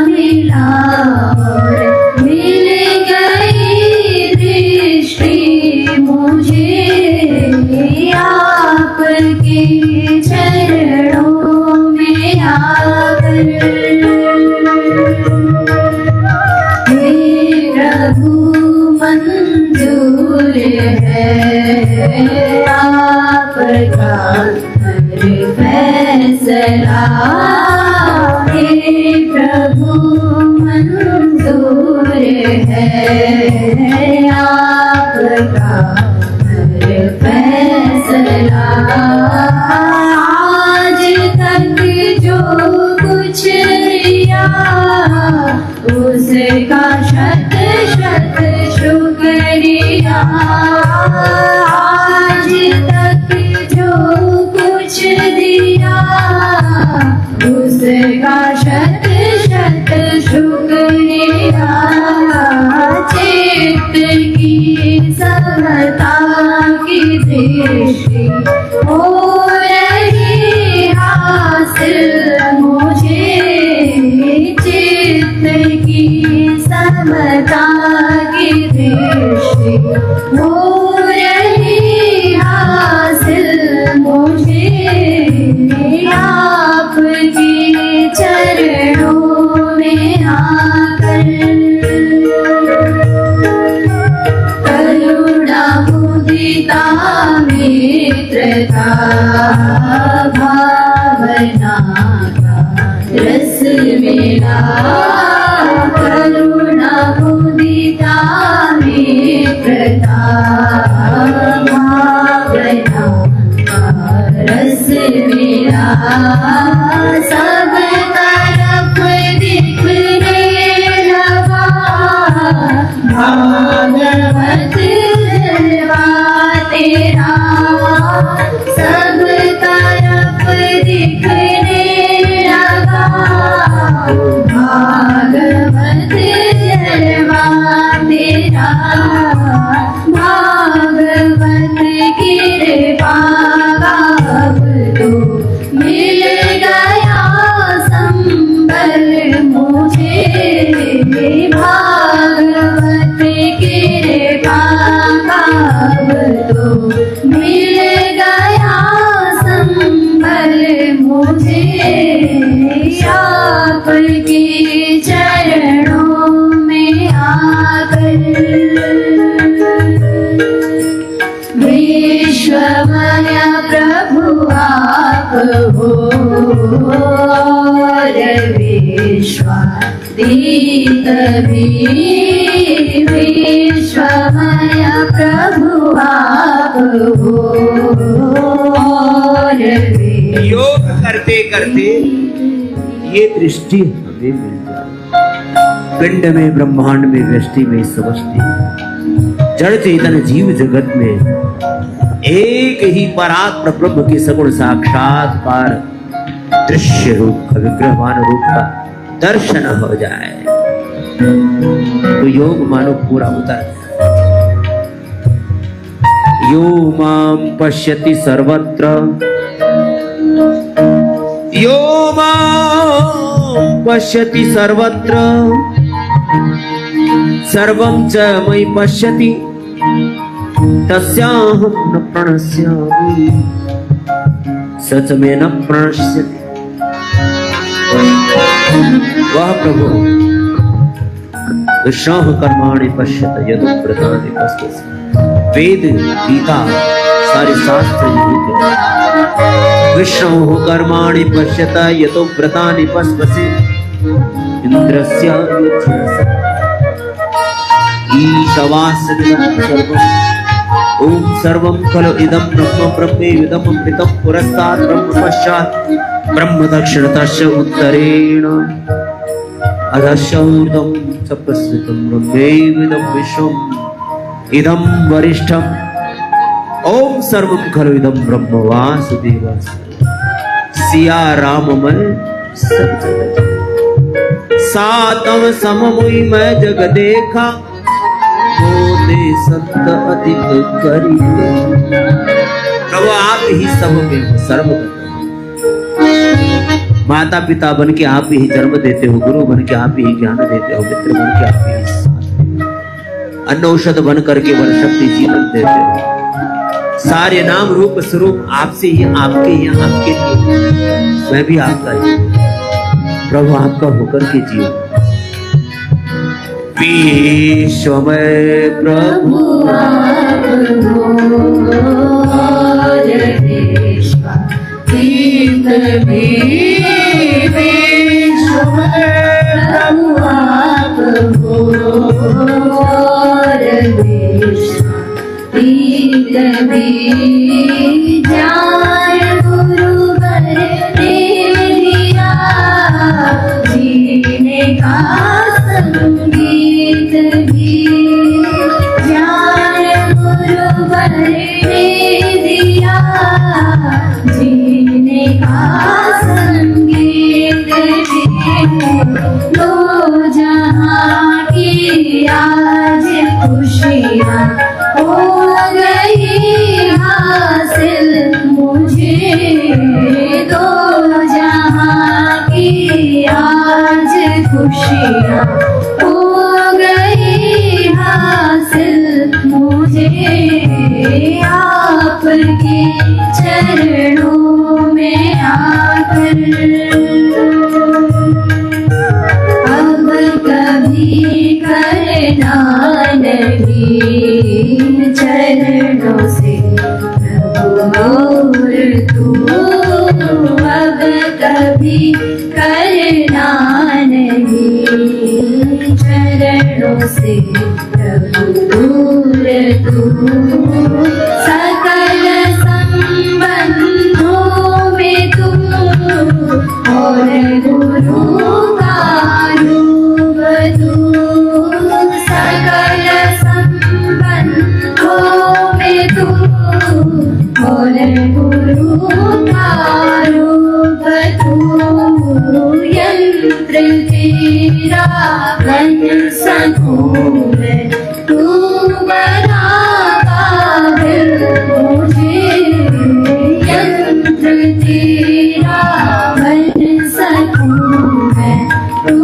मिला, और मिल गई दृष्टि मुझे आपके चरणों में आकर। मंजूर है आपका हर फैसला, हे प्रभु मंजूर है आपका हर फैसला। आज तक जो कुछ लिया उसका शत शत शुक्रिया। आज तक जो कुछ दिया उसका शत शत शुक्रिया। चित्त की समता की दृष्टि हो रही हासिल मुझे, चित्त की समता की दृष्टि हो रही हासिल मुझे, आपके चरणों में आकर। करुणा मुदिता मित्रता भावना का रस मिला, करुणा मुदिता मित्रता भावना का रस मिला। सब तरफ दिखने लगा भागवत जलवा तेरा, सब तरफ दिखने लगा भागवत जलवा तेरा, भागवत कृपा अब तो मिल गया संबल मुझे, भागवत कृपा अब तो मिल गया संबल मुझे, आपके चरणों में आकर विश्वमय प्रभु आप हो और विश्वातीत भी, विश्वमय प्रभु आप हो और योग करते करते ये दृष्टि हमें मिल जाए। पिंड में, ब्रह्मांड में, व्यष्टि में, समष्टि में, जड़ चेतन जीव जगत में एक ही परात्पर प्रभु के सगुण साक्षात्कार दृश्य रूप का, विग्रहवान रूप का दर्शन हो जाए तो योग मानो पूरा उतर जाए। यो माम पश्यति सर्वत्र, यो मां पश्यति सर्वत्र, सर्वं च मयि पश्यति, तस्याहं न प्रणश्यामि, स च मे न प्रणश्यति। वह प्रभु विष्णोः कर्माणि पश्यत यदुव्रतानि पश्यसि। वेद, गीता, सारे शास्त्र यही कहते हैं। विष्णोः कर्माणि पश्यत यतो व्रतानि पश्यसि, इन्द्रस्य ईशवास्यमिदं सर्वम्, ॐ सर्वं खलु इदं ब्रह्म ब्रह्मेदम् अमृतं पुरस्तात् ब्रह्म पश्चात् ब्रह्म दक्षिणतस्य उत्तरेण अधस्य ऊर्ध्वं च प्रसृतं ब्रह्मैवेदं विश्वम् इदं वरिष्ठम्। ओम सर्वं खलु इदं ब्रह्म वासुदेवः। सिया राममय सब जगत, सातम सममुई मैं जग देखा, होते संत अधिक करिए। प्रभु आप ही सब में सर्वगत, माता पिता बन के आप ही जन्म देते हो, गुरु बन के आप ही ज्ञान देते हो, मित्र बन के आप ही साथ, अन्न औषध बन करके वर शक्ति जीवन देते हो। सारे नाम रूप स्वरूप आपसे ही, आपके ही, आपके लिए, मैं भी आपका ही, प्रभु आपका होकर के जियो। विश्वमय प्रभु आप हो और विश्वातीत भी, विश्वमय प्रभु आप हो और विश्वातीत भी, ज्ञान गुरु वर ने दिया, जीने का संगीत भी, ज्ञान गुरु वर ने दिया, जीने का संगीत भी, दो जहां की आज खुशियाँ हो गई हासिल मुझे, दो जहां की आज खुशियाँ हो गई हासिल मुझे, आपके चरणों में आकर अब कभी करना नहीं, चरणों से प्रभु और तू अब कभी करना नहीं, चरणों से प्रभु दूर तू, सकल संबंधों में तुम और गुरु का रूप तू सकल संबंधों में तू और गुरु का रूप तू यंत्र तेरा बन सकूं मैं तू बना काबिल मुझे यंत्र तेरा बन सकूं मैं तू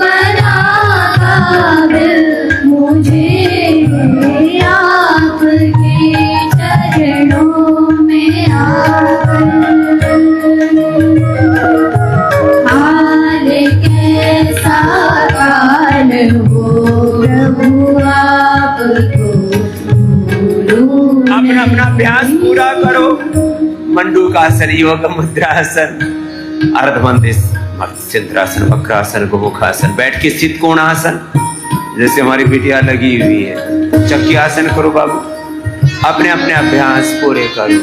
बना काबिल मुझे आपके चरणों में आकर हाल कैसा काल हो प्रभु आपको अपना अपना अभ्यास पूरा करो। मंडूकासन, योग मुद्रासन, अर्धमंदिरासन, वक्रासन, गोमुखासन, बैठ के स्थित कोणासन, जैसे हमारी बिटिया लगी हुई है। चक्रियासन करो बाबू। अपने अपने अभ्यास पूरे करो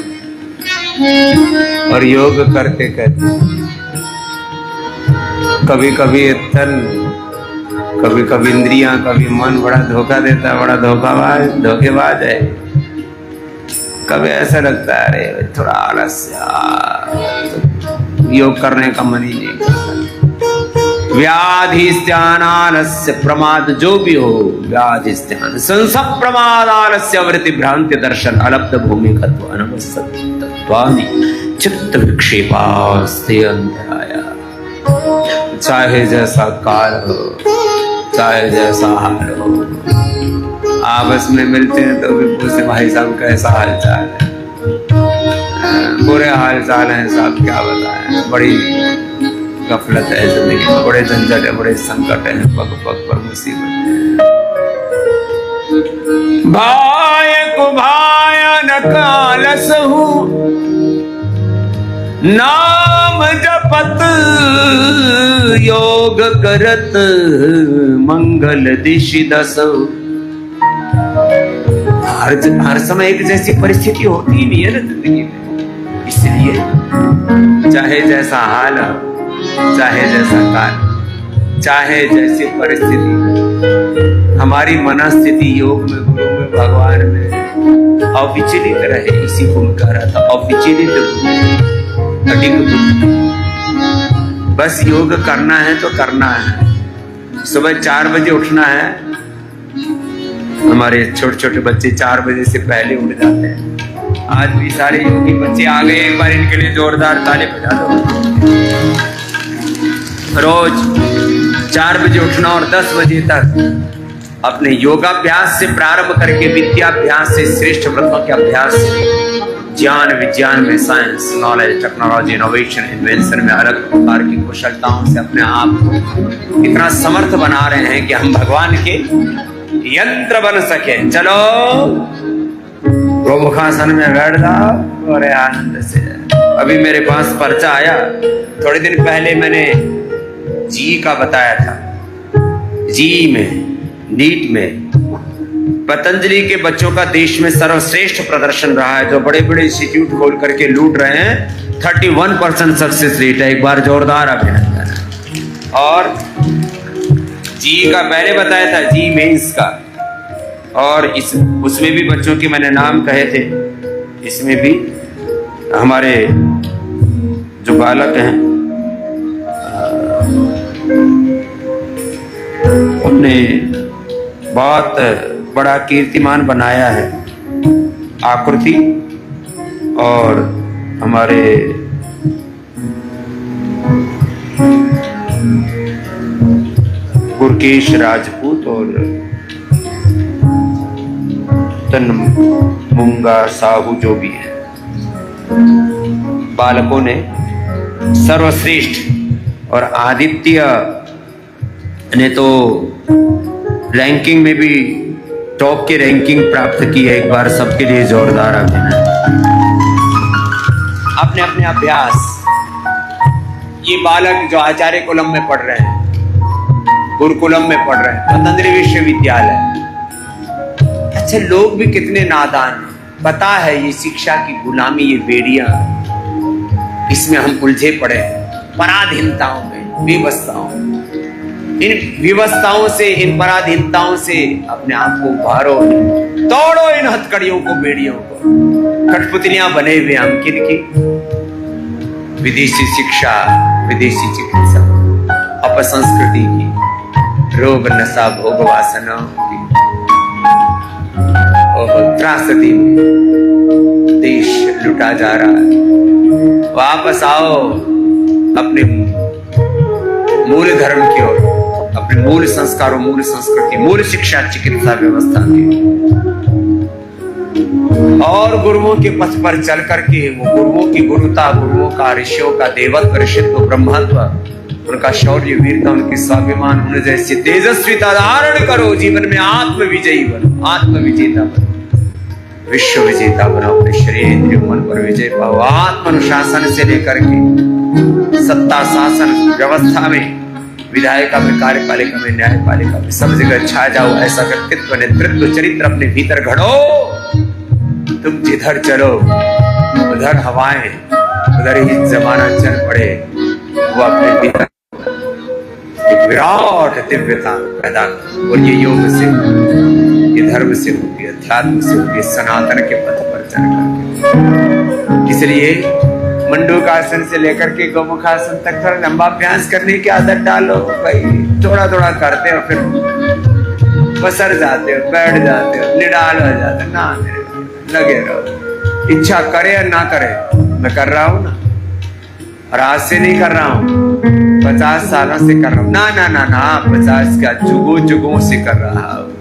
और योग करते करते कभी कभी तन, कभी कभी इंद्रियां, कभी मन बड़ा धोखा देता है, बड़ा धोखेबाज है। कभी ऐसा लगता है अरे थोड़ा आलस, योग करने का मन ही नहीं करता। व्याधि स्त्यान आलस्य प्रमाद जो भी हो, व्याधि स्त्यान संसप प्रमाद आलस्य वृत्ति भ्रांति दर्शन अलब्ध भूमि खत्व अनवस्थित्वादि चित्त विक्षेपास्ते अंतराया। चाहे जैसा काल हो, चाहे जैसा हाल हो, आपस में मिलते हैं तो भी पूछते भाई साहब कैसा हाल चाल है। बुरे हाल चाल हैं साहब, क्या बताएं। बड़ी गफलत है जिंदगी में, बड़े झंझट है, बड़े संकट है, पग पग पर मुसीबत है। भाय को भायन कालस हूँ, नाम जपत योग करत मंगल दिशि दस। हर समय एक जैसी परिस्थिति होती ही नहीं है ना जिंदगी में, इसलिए चाहे जैसा हाल हो, चाहे जैसा काल, चाहे जैसी परिस्थिति, हमारी मनस्थिति योग में, गुरु में, भगवान में अविचलित रहे। इसी को मैं कह रहा था, अविचलित अडिग। बस योग करना है तो करना है। सुबह 4 बजे उठना है। हमारे छोटे छोटे बच्चे 4 बजे से पहले उठ जाते हैं। आज भी सारे योगी बच्चे आ गए, एक बार इनके लिए जोरदार ताली बजा दो। रोज 4 बजे उठना और 10 बजे तक अपने योगाभ्यास से प्रारंभ करके विद्याभ्यास से, श्रेष्ठ व्रतों के अभ्यास से, ज्ञान विज्ञान में, science, knowledge, technology, innovation, invention में अलग प्रकार की कुशलताओं से अपने आप को इतना समर्थ बना रहे हैं कि हम भगवान के यंत्र बन सके। चलो गोमुखासन में बैठ जाओ और आनंद से। अभी मेरे पास पर्चा आया, थोड़े दिन पहले मैंने जी का बताया था। जी में, नीट में पतंजलि के बच्चों का देश में सर्वश्रेष्ठ प्रदर्शन रहा है, जो बड़े बड़े इंस्टीट्यूट खोल करके लूट रहे हैं। 31% सक्सेस रेट है। एक बार जोरदार अभिनंदन। और जी का पहले बताया था, जी मेंस का, और उसमें भी बच्चों के मैंने नाम कहे थे। इसमें भी हमारे जो बालक हैं उन्होंने बहुत बड़ा कीर्तिमान बनाया है। आकृति और हमारे गुरकेश राजपूत और तनमुंगा साहू जो भी है, बालकों ने सर्वश्रेष्ठ। और आदित्य ने तो रैंकिंग में भी टॉप की रैंकिंग प्राप्त की है। एक बार सबके लिए जोरदार अभिनंदन। अपने अपने अभ्यास, ये बालक जो आचार्य कुलम में पढ़ रहे हैं, गुरुकुलम में पढ़ रहे हैं, पतंजलि विश्वविद्यालय। अच्छा, लोग भी कितने नादान, पता है ये शिक्षा की गुलामी, ये बेड़ियां, इसमें हम उलझे पड़े हैं। पराधीनताओं में, विवशताओं, इन विवशताओं से, इन पराधीनताओं से अपने आप को उभारो, तोड़ो इन हथकड़ियों को, बेड़ियों को। कठपुतलियां बने हुए हम किनकी? विदेशी शिक्षा, विदेशी चिकित्सा, अपसंस्कृति की, रोग नशा भोग वासना की त्रासदी में देश लुटा जा रहा है। वापस आओ अपने मूल धर्म की ओर, अपने मूल संस्कारों, मूल संस्कृति, मूल शिक्षा चिकित्सा व्यवस्था की, और गुरुओं के पथ पर चल करके वो गुरुओं की गुरुता, गुरुओं का, ऋषियों का देवत्व, ऋषित्व, ब्रह्मत्व, उनका शौर्य, वीरता, उनकी स्वाभिमान, उन्हें जैसी तेजस्विता धारण करो। जीवन में आत्म विजयी बनो, आत्म विजेता बनो, विश्व विजेता बनो। अपने शरीर, इंद्रिय, मन पर विजय पाओ। आत्म अनुशासन से लेकर के सत्ता शासन व्यवस्था में, विधायिका में, कार्यपालिका में, न्यायपालिका में, सब जगह छा जाओ। ऐसा व्यक्तित्व, नेतृत्व, चरित्र अपने भीतर घड़ो। तुम जिधर चलो उधर हवाएं, उधर ही जमाना चल पड़े। वो अपने भीतर एक विराट दिव्यता पैदा कर। और ये योग से, ये धर्म से होगी, अध्यात्म से होगी, सनातन के पथ पर चल करके। इसलिए मंडूकासन से लेकर के गोमुखासन तक थोड़ा लंबा अभ्यास करने की आदत डालो भाई। थोड़ा थोड़ा करते हो, फिर बसर जाते हो, बैठ जाते हो, निडाल हो जाते हो। ना लगे रहो, इच्छा करे या ना करे। मैं कर रहा हूं ना, और आज से नहीं कर रहा हूं, 50 सालों से कर रहा हूं। ना ना ना ना, 50 का जुगों जुगों से कर रहा हूं।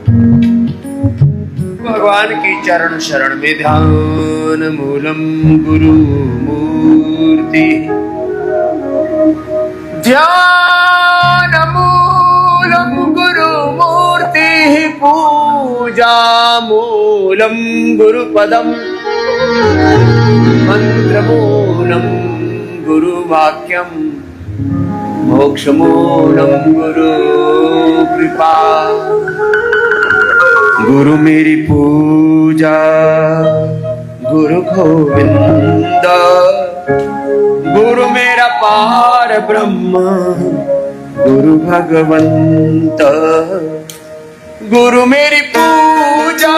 भगवान की चरण शरण में ध्यान मूलम गुरु मूर्ति, ध्यान मूलम गुरु मूर्ति, पूजा मूलम गुरु पदम, मंत्र मूलम गुरु वाक्यम, मोक्ष मूलम गुरु कृपा। गुरु मेरी पूजा, गुरु गोविंद, गुरु मेरा पार ब्रह्म, गुरु भगवंत। गुरु मेरी पूजा,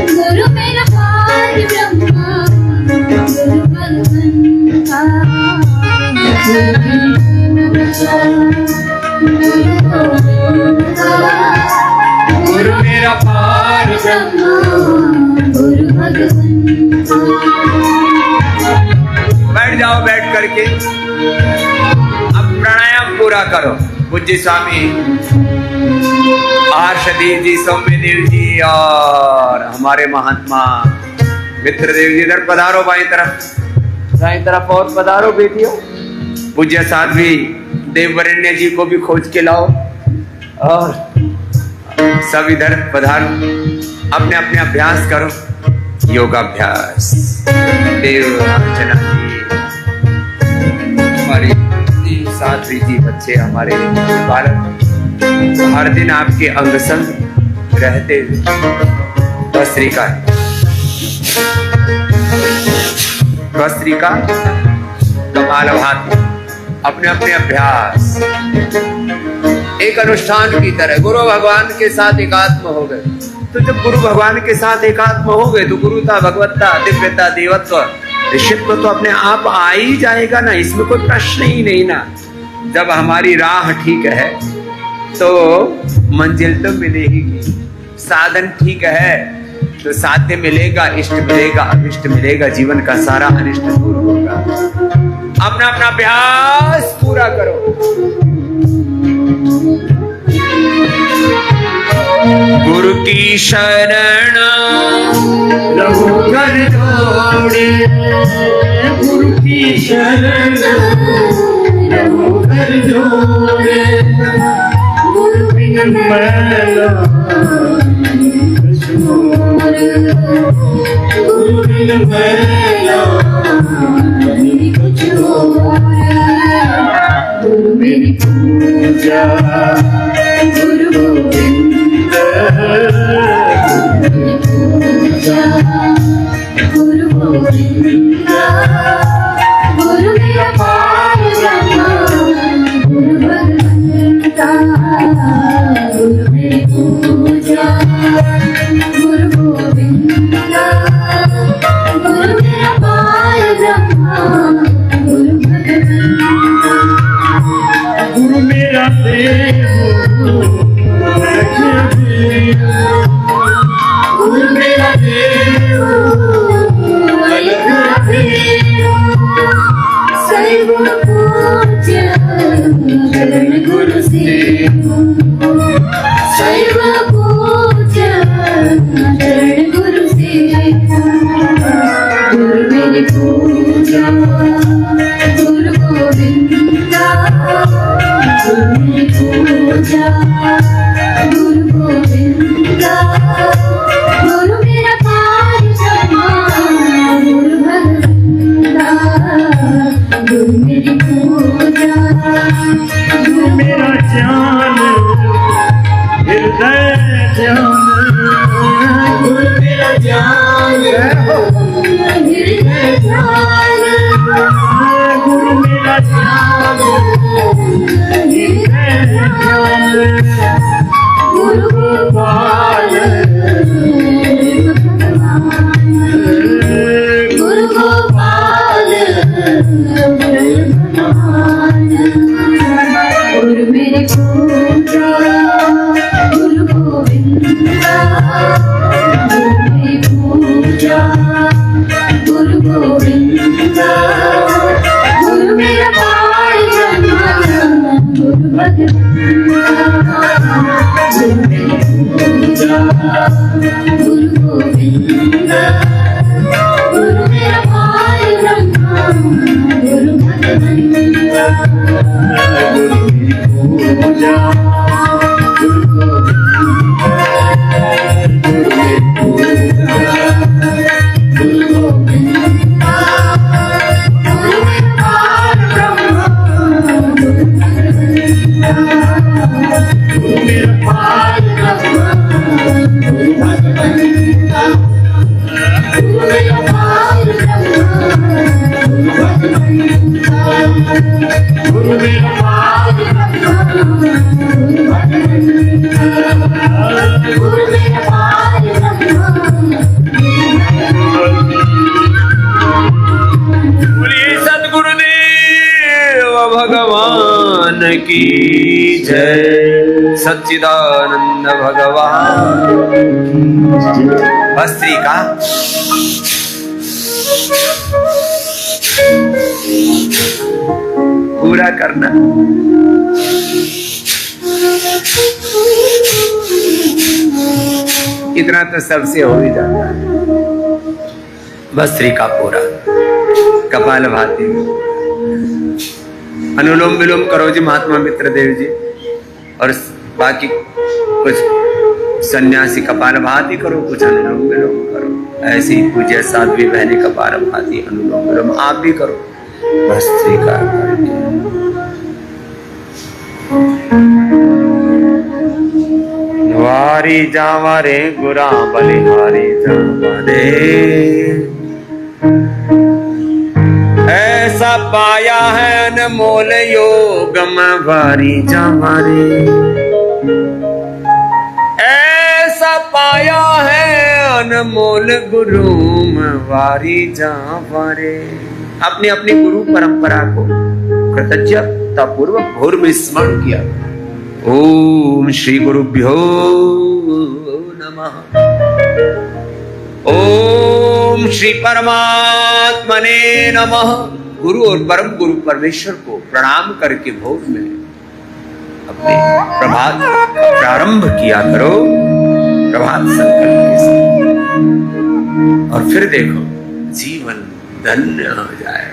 गुरु मेरा पार ब्रह्मा, गुरु भगवंता। गुरु मेरा पार ब्रह्मा, गुरु भगवंता। बैठ जाओ, बैठ करके अब प्राणायाम पूरा करो। पूज्य स्वामी हर्षदेव जी, सौम्यदेव जी और हमारे महात्मा मित्रदेव जी इधर पधारो। बाई तरफ और पधारो बेटियों। पूज्य साध्वी देववरेण्य जी को भी खोज के लाओ, और सब इधर पधारो। अपने अपने अभ्यास करो, योगाभ्यास। देव अर्चना जी, हमारी साध्वी जी, बच्चे, हमारे बालक हर दिन आपके अंग संग रहते हुए वस्त्रिका कमाल भात अपने अपने अभ्यास एक अनुष्ठान की तरह गुरु भगवान के साथ एकात्म हो गए। तो जब गुरु भगवान के साथ एकात्म हो गए तो गुरुता, भगवत्ता, दिव्यता, देवत्व, ऋषित्व तो अपने आप आ ही जाएगा ना, इसमें कोई प्रश्न ही नहीं ना। जब हमारी राह ठीक है तो मंजिल तो मिलेगी, साधन ठीक है तो साध्य मिलेगा, इष्ट मिलेगा, अभिष्ट मिलेगा, जीवन का सारा अनिष्ट दूर होगा। अपना अपना अभ्यास पूरा करो। गुरु की शरण लहू कर जोड़े, गुरु की शरण लहू कर जोड़े, गुरु बिन मैला गुरु बिन मैला कुछ और। गुरु मेरी पूजा, गुरु गोविंद, गुरु मेरी पूजा, गुरु गोविंद। गुरु मेरा देव अलग सर्व पूज्य चरण गुरु सेव सर्व पूज्य चरण गुरु सेव गुरु मेरी पूजा गुरु गोविंदा गुरु मेरी पूजा गुरु गोविंदा गुरु मेरा पारिजामा गुरु भगवंता गुरु मेरी पूजा गुरु मेरा ज्ञान हृदय ध्यान गुरु मेरा ज्ञान हृदय ध्यान गुरु मेरा ज्ञान हृदय ध्यान गुरु गोपाल गुरु गोपाल गुरु मेरे पूजा गुरु गोविंदा गुरु मेरी पूजा गुरु गोविंदा गुरु मेरा पारिजामा गुरु भगवंता गुरु मेरी पूजा गुरु गोविंदा गुरु मेरा पारिजामा गुरु भगवंता गुरु मेरी पूजा गुरु गोविंदा गुरु गोविंदा गुरु मेरा पारब्रह्म गुरु भगवंता गुरु मेरा पारब्रह्म गुरु भगवंता गुरु मेरा पारब्रह्म गुरु भगवंता गुरु मेरा पारब्रह्म गुरु भगवंता गुरु मेरा पारब्रह्म बोलिए सतगुरुदेव भगवान की जय। सच्चिदानंद भगवान भस्त्री का पूरा करना। इतना तो सबसे हो ही जाता है। भस्त्री का पूरा कपालभाति अनुलोम विलोम करो जी महात्मा मित्र देव जी, और बाकी कुछ सन्यासी कपालभाति करो, कुछ अनुलोम विलोम करो। ऐसे ही पूज्य साध्वी बहने कपालभाति अनुलोम विलोम आप भी करो। भस्त्री का वारी जावा रे गुरा बलिहारी जावा रे, ऐसा पाया है अनमोल योगम वारी जावा रे, ऐसा पाया है अनमोल गुरुम वारी जावा रे। अपनी अपनी गुरु परंपरा को कृतज्ञता पूर्वक भोर में स्मरण किया। ओम श्री गुरुभ्यो नमः। ओम श्री परमात्मने नमः। गुरु और परम गुरु परमेश्वर को प्रणाम करके भोर में अपने प्रभात प्रारंभ किया करो, प्रभात संकल्प के साथ। और फिर देखो जीवन धन्य हो जाए।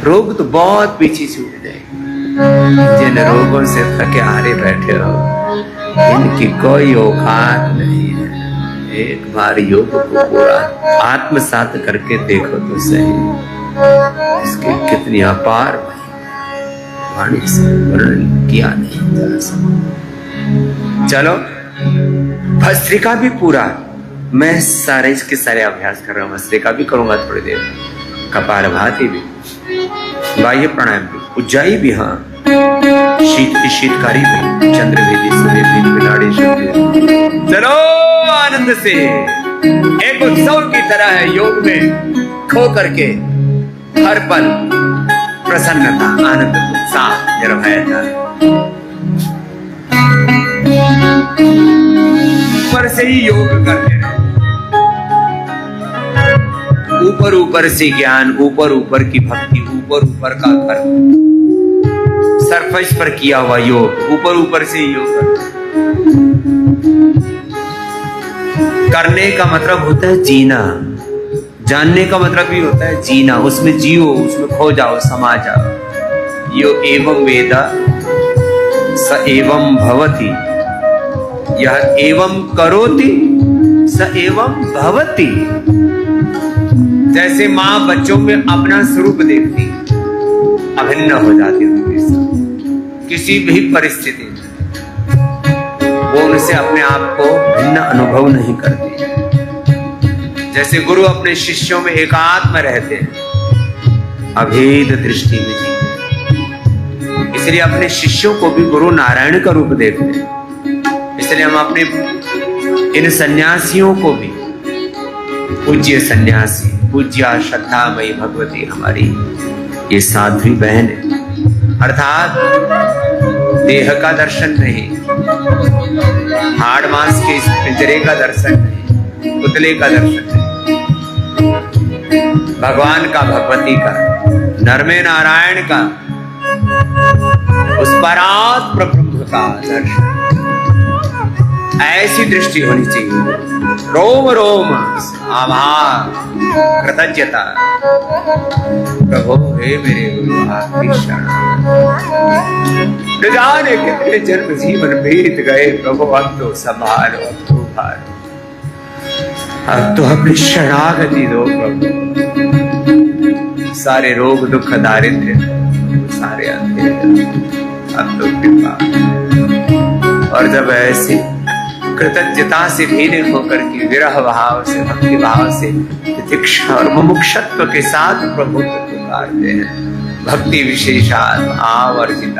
रोग तो बहुत पीछे छूट जाएगा। जिन रोगों से थके हारे बैठे हो, इनकी कोई औकात नहीं है। एक बार योग को पूरा आत्मसात करके देखो तो सही, इसके कितनी अपार वाणी से वर्णन किया नहीं जा सकता। चलो भस्त्रिका भी पूरा, मैं सारे इसके सारे अभ्यास कर रहा हूँ। भस्त्रिका भी करूंगा थोड़ी देर, कपालभाति भी, बाह्य प्राणायाम भी, उज्जाई भी, हाँ शीत की शीतकारी भी, चंद्रभेदी सूर्यभेदी बिलाड़ी शक्ति। चलो आनंद से एक उत्सव की तरह है योग में खो करके हर पल प्रसन्नता, आनंद, उत्साह, निर्भयता ऊपर से ही योग करते रहे, ऊपर ऊपर से ज्ञान, ऊपर ऊपर की भक्ति, ऊपर ऊपर का कर्म, सरफेस पर किया हुआ योग, ऊपर ऊपर से ही योग करने का मतलब होता है जीना। जानने का मतलब भी होता है जीना, उसमें जियो, उसमें खो जाओ, समा जाओ। यो एवं वेदा स एवं भवति, यह एवं करोति स एवं भवति। जैसे माँ बच्चों में अपना स्वरूप देखती, अभिन्न हो जाती उनके साथ किसी भी परिस्थिति में, वो उनसे अपने आप को भिन्न अनुभव नहीं करती। जैसे गुरु अपने शिष्यों में एकात्म रहते हैं, अभेद दृष्टि में जीते, इसलिए अपने शिष्यों को भी गुरु नारायण का रूप देखते हैं। इसलिए हम अपने इन सन्यासियों को भी पूज्य सन्यासी, पूज्य श्रद्धामयी भगवती हमारी ये साध्वी बहन है। अर्थात देह का दर्शन नहीं, हाड़ मांस के इस पिंजरे का दर्शन नहीं, पुतले का दर्शन नहीं, भगवान का, भगवती का, नर में नारायण का, उस परात्पर ब्रह्म का दर्शन। ऐसी दृष्टि होनी चाहिए, रोम रोम आभार कृतज्ञता। प्रभु हे मेरे गुरु आपकी शरण, न जाने कितने जन्म जीवन बीत गए प्रभु, अब तो संभालो, अब तो भालो, अब तो अपनी शरणागति दो प्रभु। सारे रोग दुख दारिद्र्य सारे अंधेरे, अब तो कृपा। और जब ऐसे कृतज्ञता से भीन होकर के विरह भाव से, भक्ति भाव से, प्रतीक्षा और मुमुक्षत्व के साथ प्रभु को पुकारते हैं, भक्ति विशेषात् आवर्जित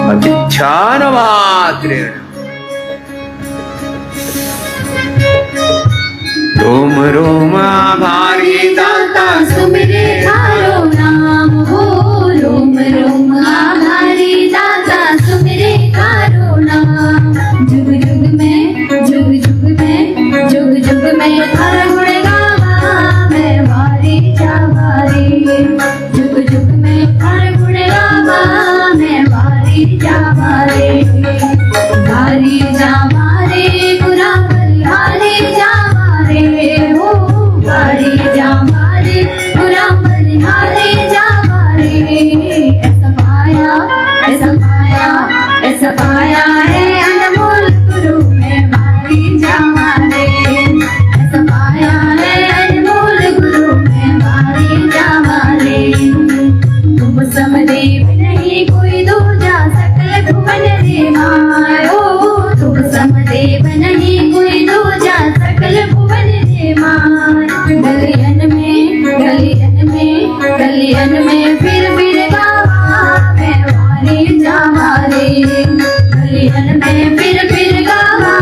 अतिच्छान मात्रेण रोम रोम आभारी दाता सुमिरे थारो नाम हो, रोम रोम आभारी दाता सुमिरे थारो नाम। जुग जुग में, जुग जुग में, जुग जुग में हर गुण गावा मैं वारी जावारी। जुग जुग में हर गुण गावा मैं वारी जावारी। वारी जावारे गुरा बलिहारी जावारे हो, वारी जावारे गुरा बलिहारी जावारे। ऐसा पाया, ऐसा पाया, ऐसा पाया है अनमोल गुरु में वारी जावारे। ऐसा पाया है अनमोल गुरु में वारी जावारे। तुम समदेव नहीं कोई दूजा, सकल भुवन रे मायो। तुम समदेव नहीं कोई दूजा, सकल भुवन रे माय। गलियन में, गलियन में, गलियन में फिर गावा मैं वारी जावारे। गलियन में फिर गावा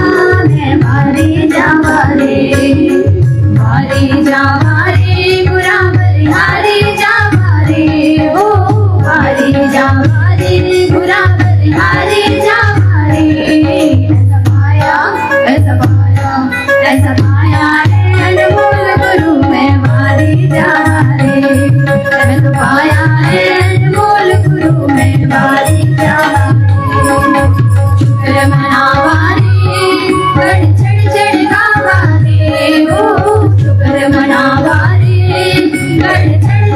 मैं वारी जावारे। वारी जावारे गुरा बलिहारी जावारे हो, वारी जावारे गुरा बलिहारी जावारे। ऐसा पाया, ऐसा पाया, ऐसा पाया है अनमोल गुरु में वारी जावारे। ऐसा पाया है अनमोल गुरु में वारी जावारे। शुक्र मनावारे बढ़ चढ़ गावारे हो, शुक्र मनावारे बढ़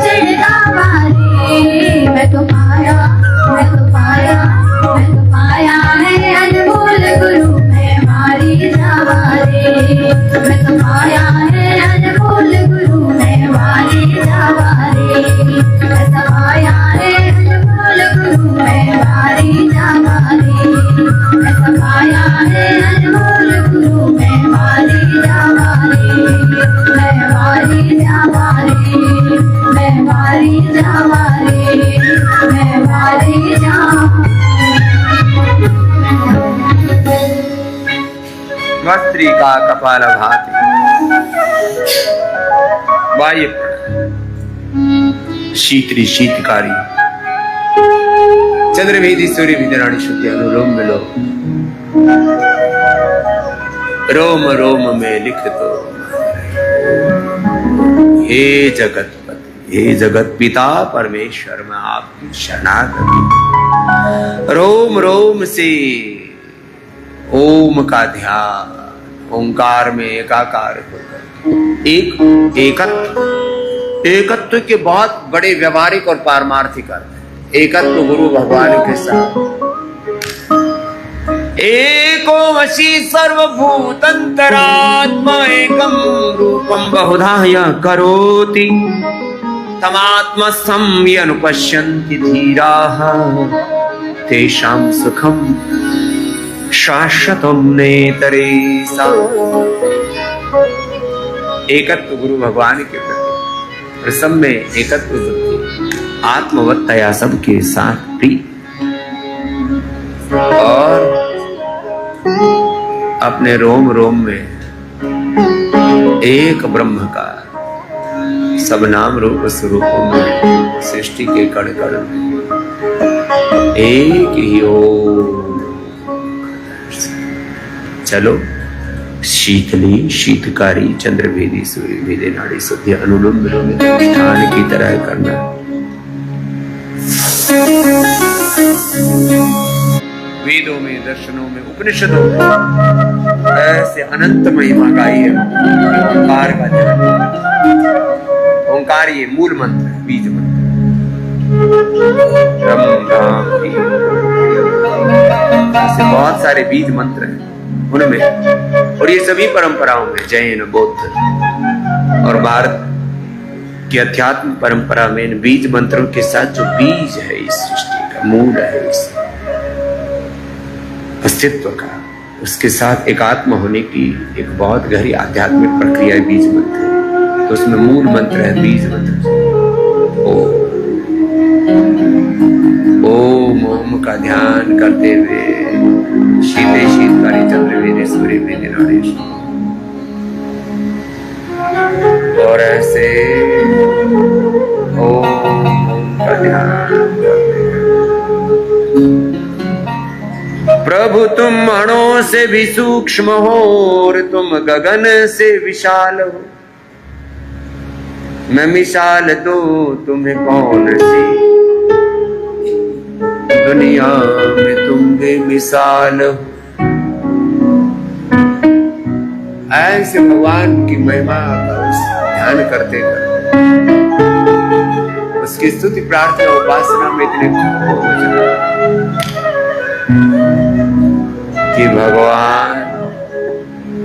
चढ़ गावारे। मैं तो पाया, मैं तो पाया, मैं तो पाया है अनमोल गुरु में वारी जावारे। मैं तो पाया है अनमोल गुरु में वारी जावारे। ऐसा पाया है अनमोल गुरु में वारी जावारे। ऐसा पाया है अनमोल गुरु में वारी जावारे। मैं वारी जावारे, मैं वारी जावारे, मैं वारी जावारे। वस्त्री का कपाल भाति वायु शीतली शीतकारी चंद्रभेदी सूर्य विदराणी शुद्धि अनुलोम विलोम, रोम रोम में लिख दो हे जगतपति, हे जगत पिता परमेश्वर, मैं आपकी शरणागति। रोम रोम से ओम का ध्यान, ओंकार में एकाकार होकर एकत्व के बहुत बड़े व्यवहारिक और पारमार्थिक अर्थ है। एकत्व गुरु भगवान के साथ, एको वशी सर्वभूतंतरात्मा एकम रूपम बहुधा करोति तमात्मस्थं यनुपश्यन्ति धीराः तेषां सुखम शाश्वतम नेतरेसा। एकत्व गुरु भगवान के प्रति और सब में एकत्व बुद्धि आत्मवत्तया सबके साथ भी, और अपने रोम रोम में एक ब्रह्म का सब नाम रूप स्वरूपों में सृष्टि के कण कण में एक ही ओम। चलो शीतली शीतकारी चंद्रभेदी सूर्य भेदे नाड़ी शुद्धि अनुलोम विलोम ध्यान की तरह करना। वेदों में, दर्शनों में, उपनिषदों में ऐसे अनंत महिमा गाई है ओंकार का जन्म। ओंकार ये मूल मंत्र है, बीज मंत्र। ऐसे बहुत सारे बीज मंत्र हैं उनमें, और ये सभी परंपराओं में, जैन, बौद्ध और भारत की अध्यात्म परंपरा में इन बीज मंत्रों के साथ जो बीज है इस सृष्टि का, मूल है इस अस्तित्व का, उसके साथ एकात्म होने की एक बहुत गहरी आध्यात्मिक प्रक्रिया है बीज मंत्र। तो उसमें मूल मंत्र है बीज मंत्र। ओम ओम का ध्यान करते हुए शीते शीतकारी चंद्रभेदी सूर्य भेदे नाड़ी, और ऐसे ओम का ध्यान करते हुए प्रभु तुम अणों से भी सूक्ष्म हो और तुम गगन से विशाल हो, मैं मिसाल दो तुम्हें कौन सी, दुनिया में तुम बेमिसाल हो। ऐसे भगवान की महिमा का ध्यान करते करते उसकी स्तुति प्रार्थना उपासना में इतने खो जाए कि भगवान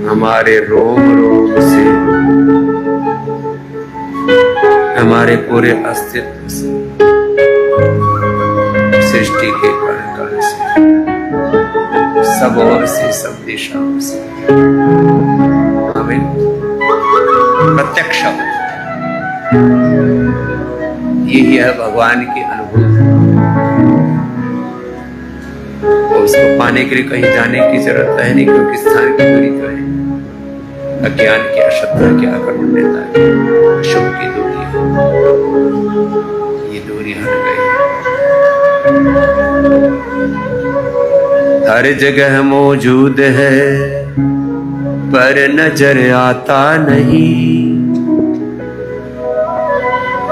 हमारे रोम रोम से, हमारे पूरे अस्तित्व से, सृष्टि के कण कण से, सब ओर से, सब दिशाओं से हमें प्रत्यक्ष, यही है भगवान की अनुभूति। उसको पाने के लिए कहीं जाने की जरूरत है नहीं, क्योंकि स्थान की दूरी तो है। अज्ञान की, अश्रद्धा की आक्रमण देता है, शुभ की दूरी है, ये दूरी हट गई। हर जगह मौजूद है पर नजर आता नहीं,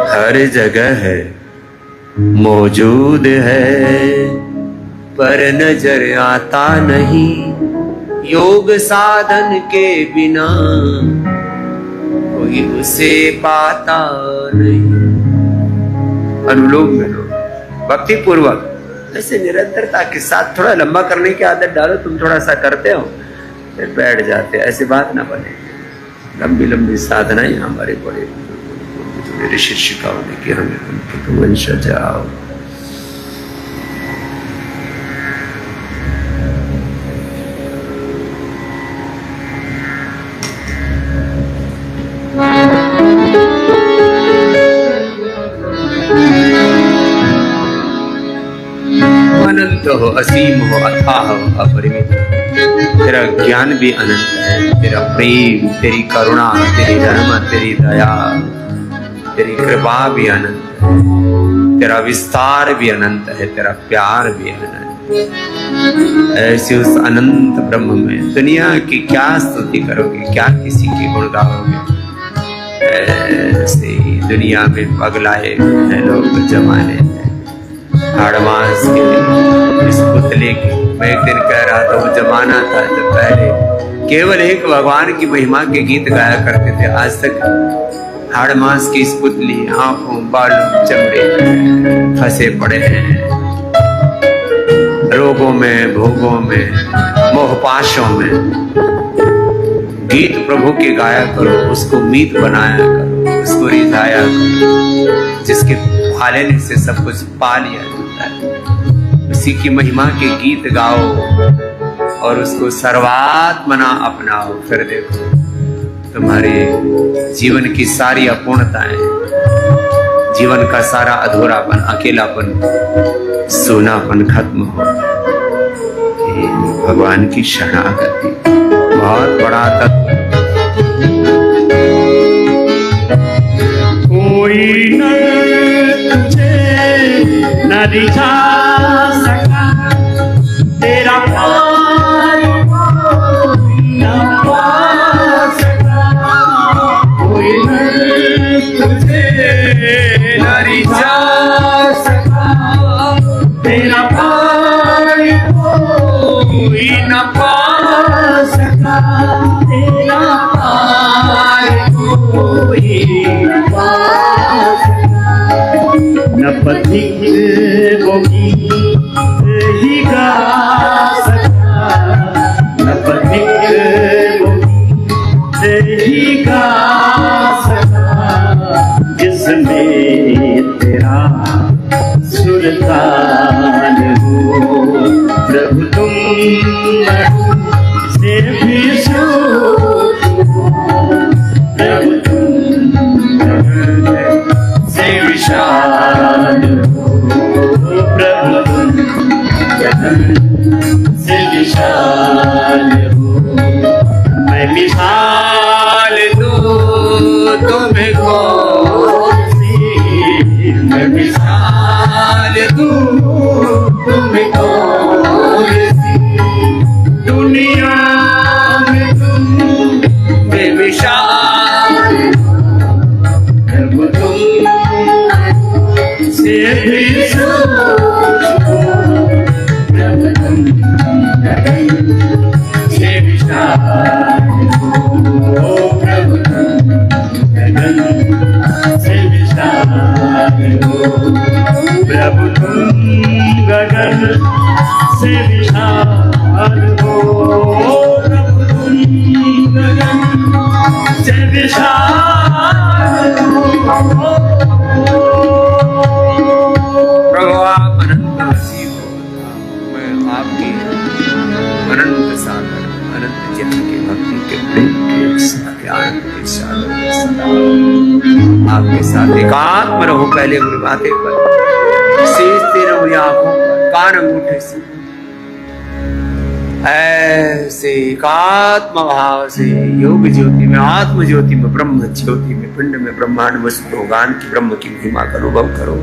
हर जगह है मौजूद है पर नजर आता नहीं, योग साधन के बिना कोई उसे पाता नहीं। अनुलोम विलोम भक्ति पूर्वक ऐसे निरंतरता के साथ थोड़ा लंबा करने की आदत डालो। तुम थोड़ा सा करते हो फिर बैठ जाते, ऐसी बात ना बने। लंबी लंबी साधनाएं हमारे बड़े ऋषि शिक्षाओं ने कि हमें उनके तो वंशज आओ। अनंत हो, असीम हो, अथाह हो, अपरिमित। तेरा ज्ञान भी अनंत है, तेरा प्रेम, तेरी करुणा, तेरी रहमत, तेरी दया, तेरी कृपा भी अनंत है। तेरा विस्तार भी अनंत है, तेरा प्यार भी अनंत है। ऐसे उस अनंत ब्रह्म में दुनिया की क्या स्तुति करोगे, क्या किसी के गुण गाओगे। ऐसे दुनिया में पगलाए हैं लोग जमाने में, हाड़ मास के इस पुतले की। मैं एक दिन कह रहा था, वो जमाना था जब पहले केवल एक भगवान की महिमा के गीत गाया करते थे। आज तक हाड़ मास की इस पुतली आंखों बालों चमड़े फंसे पड़े हैं, रोगों में, भोगों में, मोहपाशों में। गीत प्रभु के गाया करो, उसको मीत बनाया करो, उसको रिझाया करो, जिसके पा लेने से सब कुछ पा लिया जाता है। उसी की महिमा के गीत गाओ और उसको सर्वात्मना अपनाओ। फिर देखो तुम्हारे जीवन की सारी अपूर्णताएं, जीवन का सारा अधूरापन, अकेलापन, सोनापन खत्म हो। ये भगवान की शरणागति बहुत बड़ा तत्व। कोई न तुझे न रिझा सका, तेरा प्यार कोई न पा सका। कोई न तुझे न रिझा सका, तेरा प्यार कोई न पा सका। तेरा प्यार कोई न पा सका। न पथिक वो गीत ही गा सका, न पथिक वो गीत ही गा सका, जिसमें तेरा सुल्तान हो। प्रभु तुम से भी सूझ हो, प्रभु तुम से विशाल हो। प्रभु तुम से विशाल हो। मैं मिसाल दूं तुम्हें कौन सी, मैं मिसाल दूं तुम्हें कौन सी। दुनिया में तुम बेमिसाल, प्रभु तुम से भी सूझ हो। प्रभु तुम से विशाल हो। प्रभु तुम गगन से विशाल हो। प्रभु तुम गगन से विशाल हो। प्रभु तुम गगन से विशाल हो। प्रभु आप अनंत वसीम हो, मैं आपकी अनंत सागर, अनंत जन के भक्ति के प्रेम के ज्ञान के सागर के सदा आपके साथ एकात्म रहो। पहले उंगली माथे पर, सींचते रहो या आंखों पर, कान अंगूठे से, ऐसे एकात्म भाव से योग ज्योति में, आत्म ज्योति में, ब्रह्म ज्योति में, पिंड में ब्रह्मांड वस्तु गान की ब्रह्म की महिमा का अनुभव करो।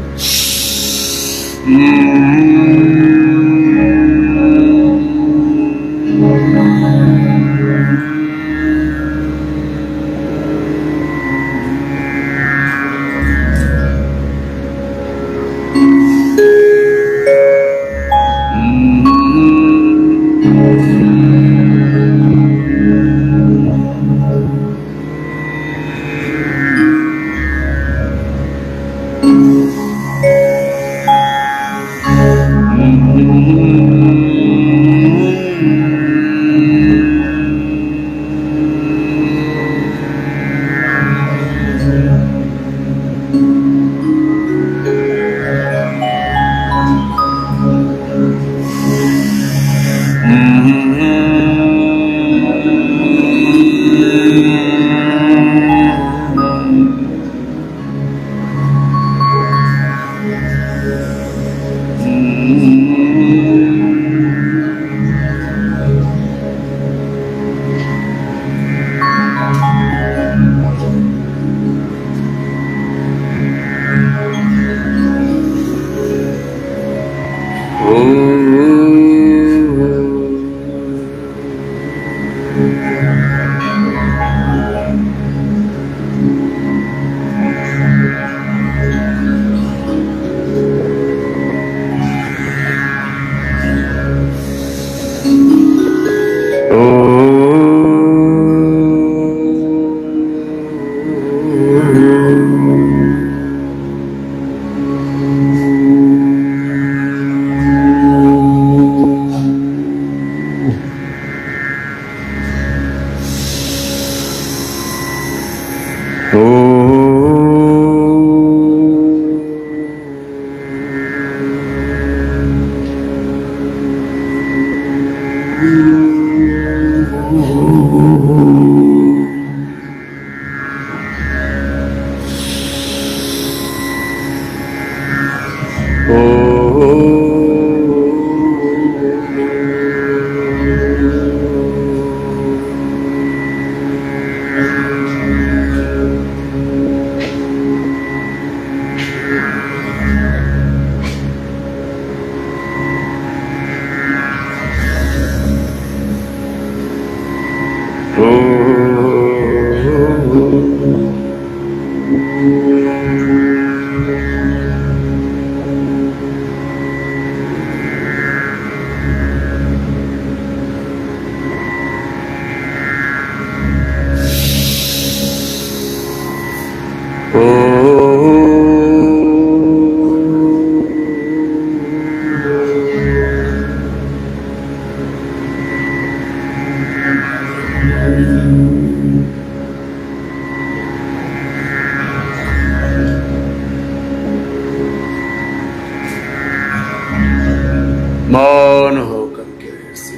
मौन होकर के ऐसे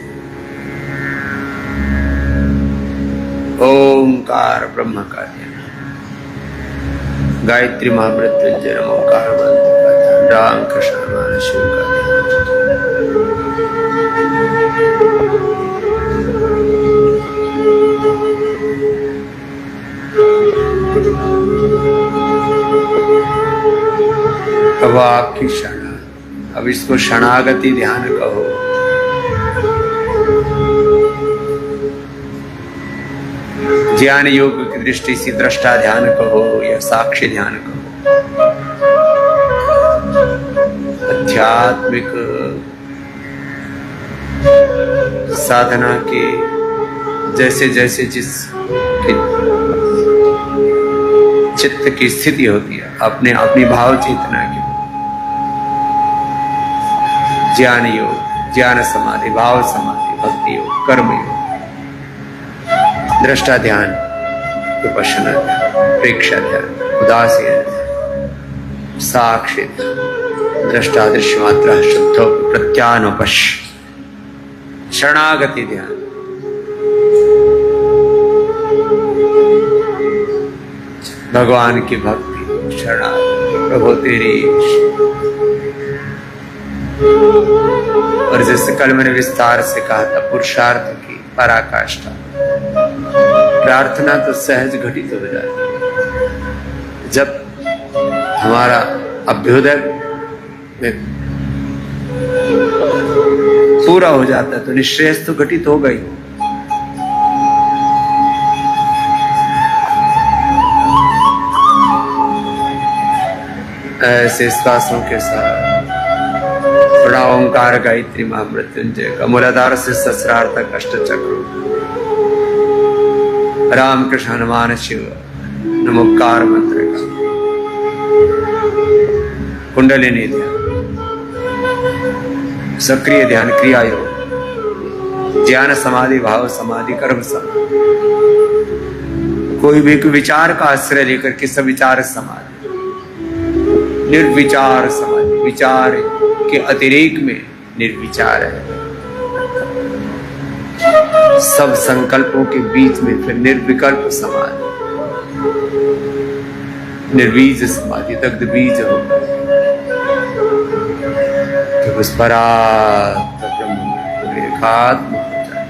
ओंकार ब्रह्म का ध्यान, गायत्री महामृत्युंजय ओंकार मंत्र का ध्यान, राम कृष्ण हनुमान शिव का ध्यान। अब आपकी क्षण, अब इसको शरणागति ध्यान कहो। ज्ञान योग की दृष्टि से दृष्टा ध्यान कहो या साक्षी ध्यान कहो। आध्यात्मिक साधना के जैसे जैसे जिस चित्त की स्थिति होती है, अपने अपनी भाव चेतना की, ज्ञान योग, ज्ञान समाधि, भाव समाधि, भक्ति योग, कर्म योग, दृष्टा ध्यान, विपश्यना ध्यान, प्रेक्षा ध्यान, उदासीन ध्यान, साक्षी ध्यान, दृष्टा दृश्य मात्रा शुद्धो प्रत्यानुपश्य, शरणागति ध्यान। भगवान की भक्ति, शरणागति, प्रभु तेरी। और जैसे कल मैंने विस्तार से कहा था, पुरुषार्थ की पराकाष्ठा, प्रार्थना तो सहज घटित हो जाती है। जब हमारा अभ्युदय में पूरा हो जाता है तो निश्रेयस तो घटित हो गई। ऐसे श्वासों के साथ बड़ा ओंकार गायत्री महामृत्युंजय का मूलाधार से सहस्रार्थ तक अष्टचक्र, राम कृष्ण हनुमान शिव नमोकार मंत्र का कुंडलिनी ध्यान, सक्रिय ध्यान, क्रिया योग, ज्ञान समाधि, भाव समाधि, कर्म समाधि। कोई भी विचार का आश्रय लेकर के सविचार समाधि, निर्विचार समाधि, विचार के अतिरेक में निर्विचार है। सब संकल्पों के बीच में फिर निर्विकल्प समाधि, निर्बीज समाधि, दग्ध बीज हो तो उस परात्म ब्रह्म में एकात्म हो जाए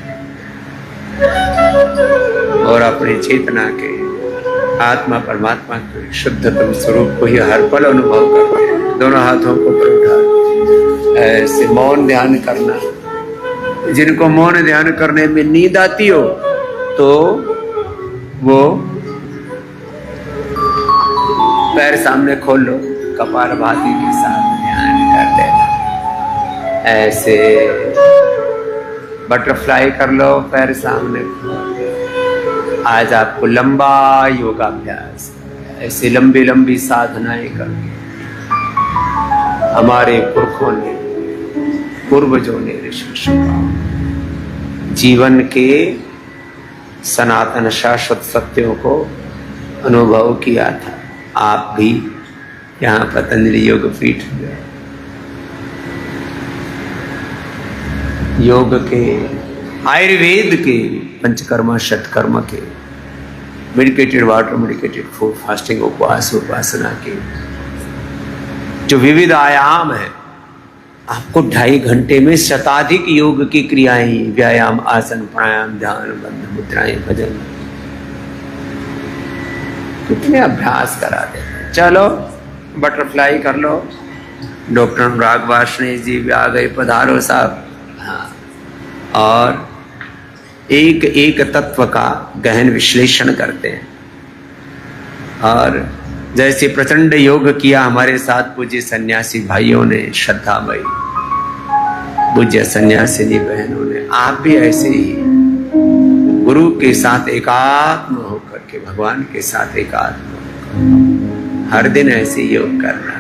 और अपनी चेतना के आत्मा परमात्मा के शुद्धतम स्वरूप को ही हर पल अनुभव करते हैं। दोनों हाथों को ऊपर उठा ऐसे मौन ध्यान करना। जिनको मौन ध्यान करने में नींद आती हो तो वो पैर सामने खोल लो, कपालभाति के साथ ध्यान कर लेना। ऐसे बटरफ्लाई कर लो, पैर सामने। आज आपको लंबा योगाभ्यास, ऐसे लंबी लंबी साधनाएं करके हमारे पुरखों ने, पूर्वजों ने, ऋषि जीवन के सनातन शाश्वत सत्यों को अनुभव किया था। आप भी यहाँ पतंजलि योग पीठ में योग के, आयुर्वेद के, पंचकर्मा षटकर्म के, medicated water, medicated food, fasting, उपवास, उपासना के जो विविध आयाम है, आपको 2.5 घंटे में शताधिक योग की क्रियाएं, व्यायाम, आसन, प्राणायाम, ध्यान, बंध, मुद्राएं, भजन, कितने अभ्यास करा देते। चलो बटरफ्लाई कर लो। डॉक्टर अनुराग वार्ष्णेय जी भी आ गए, पधारो साहब। हाँ, और एक एक तत्व का गहन विश्लेषण करते हैं। और जैसे प्रचंड योग किया हमारे साथ पूज्य सन्यासी भाइयों ने, श्रद्धामयी पूज्य सन्यासिनी बहनों ने, आप भी ऐसे ही गुरु के साथ एकात्म होकर के, भगवान के साथ एकात्म होकर हर दिन ऐसे योग करना।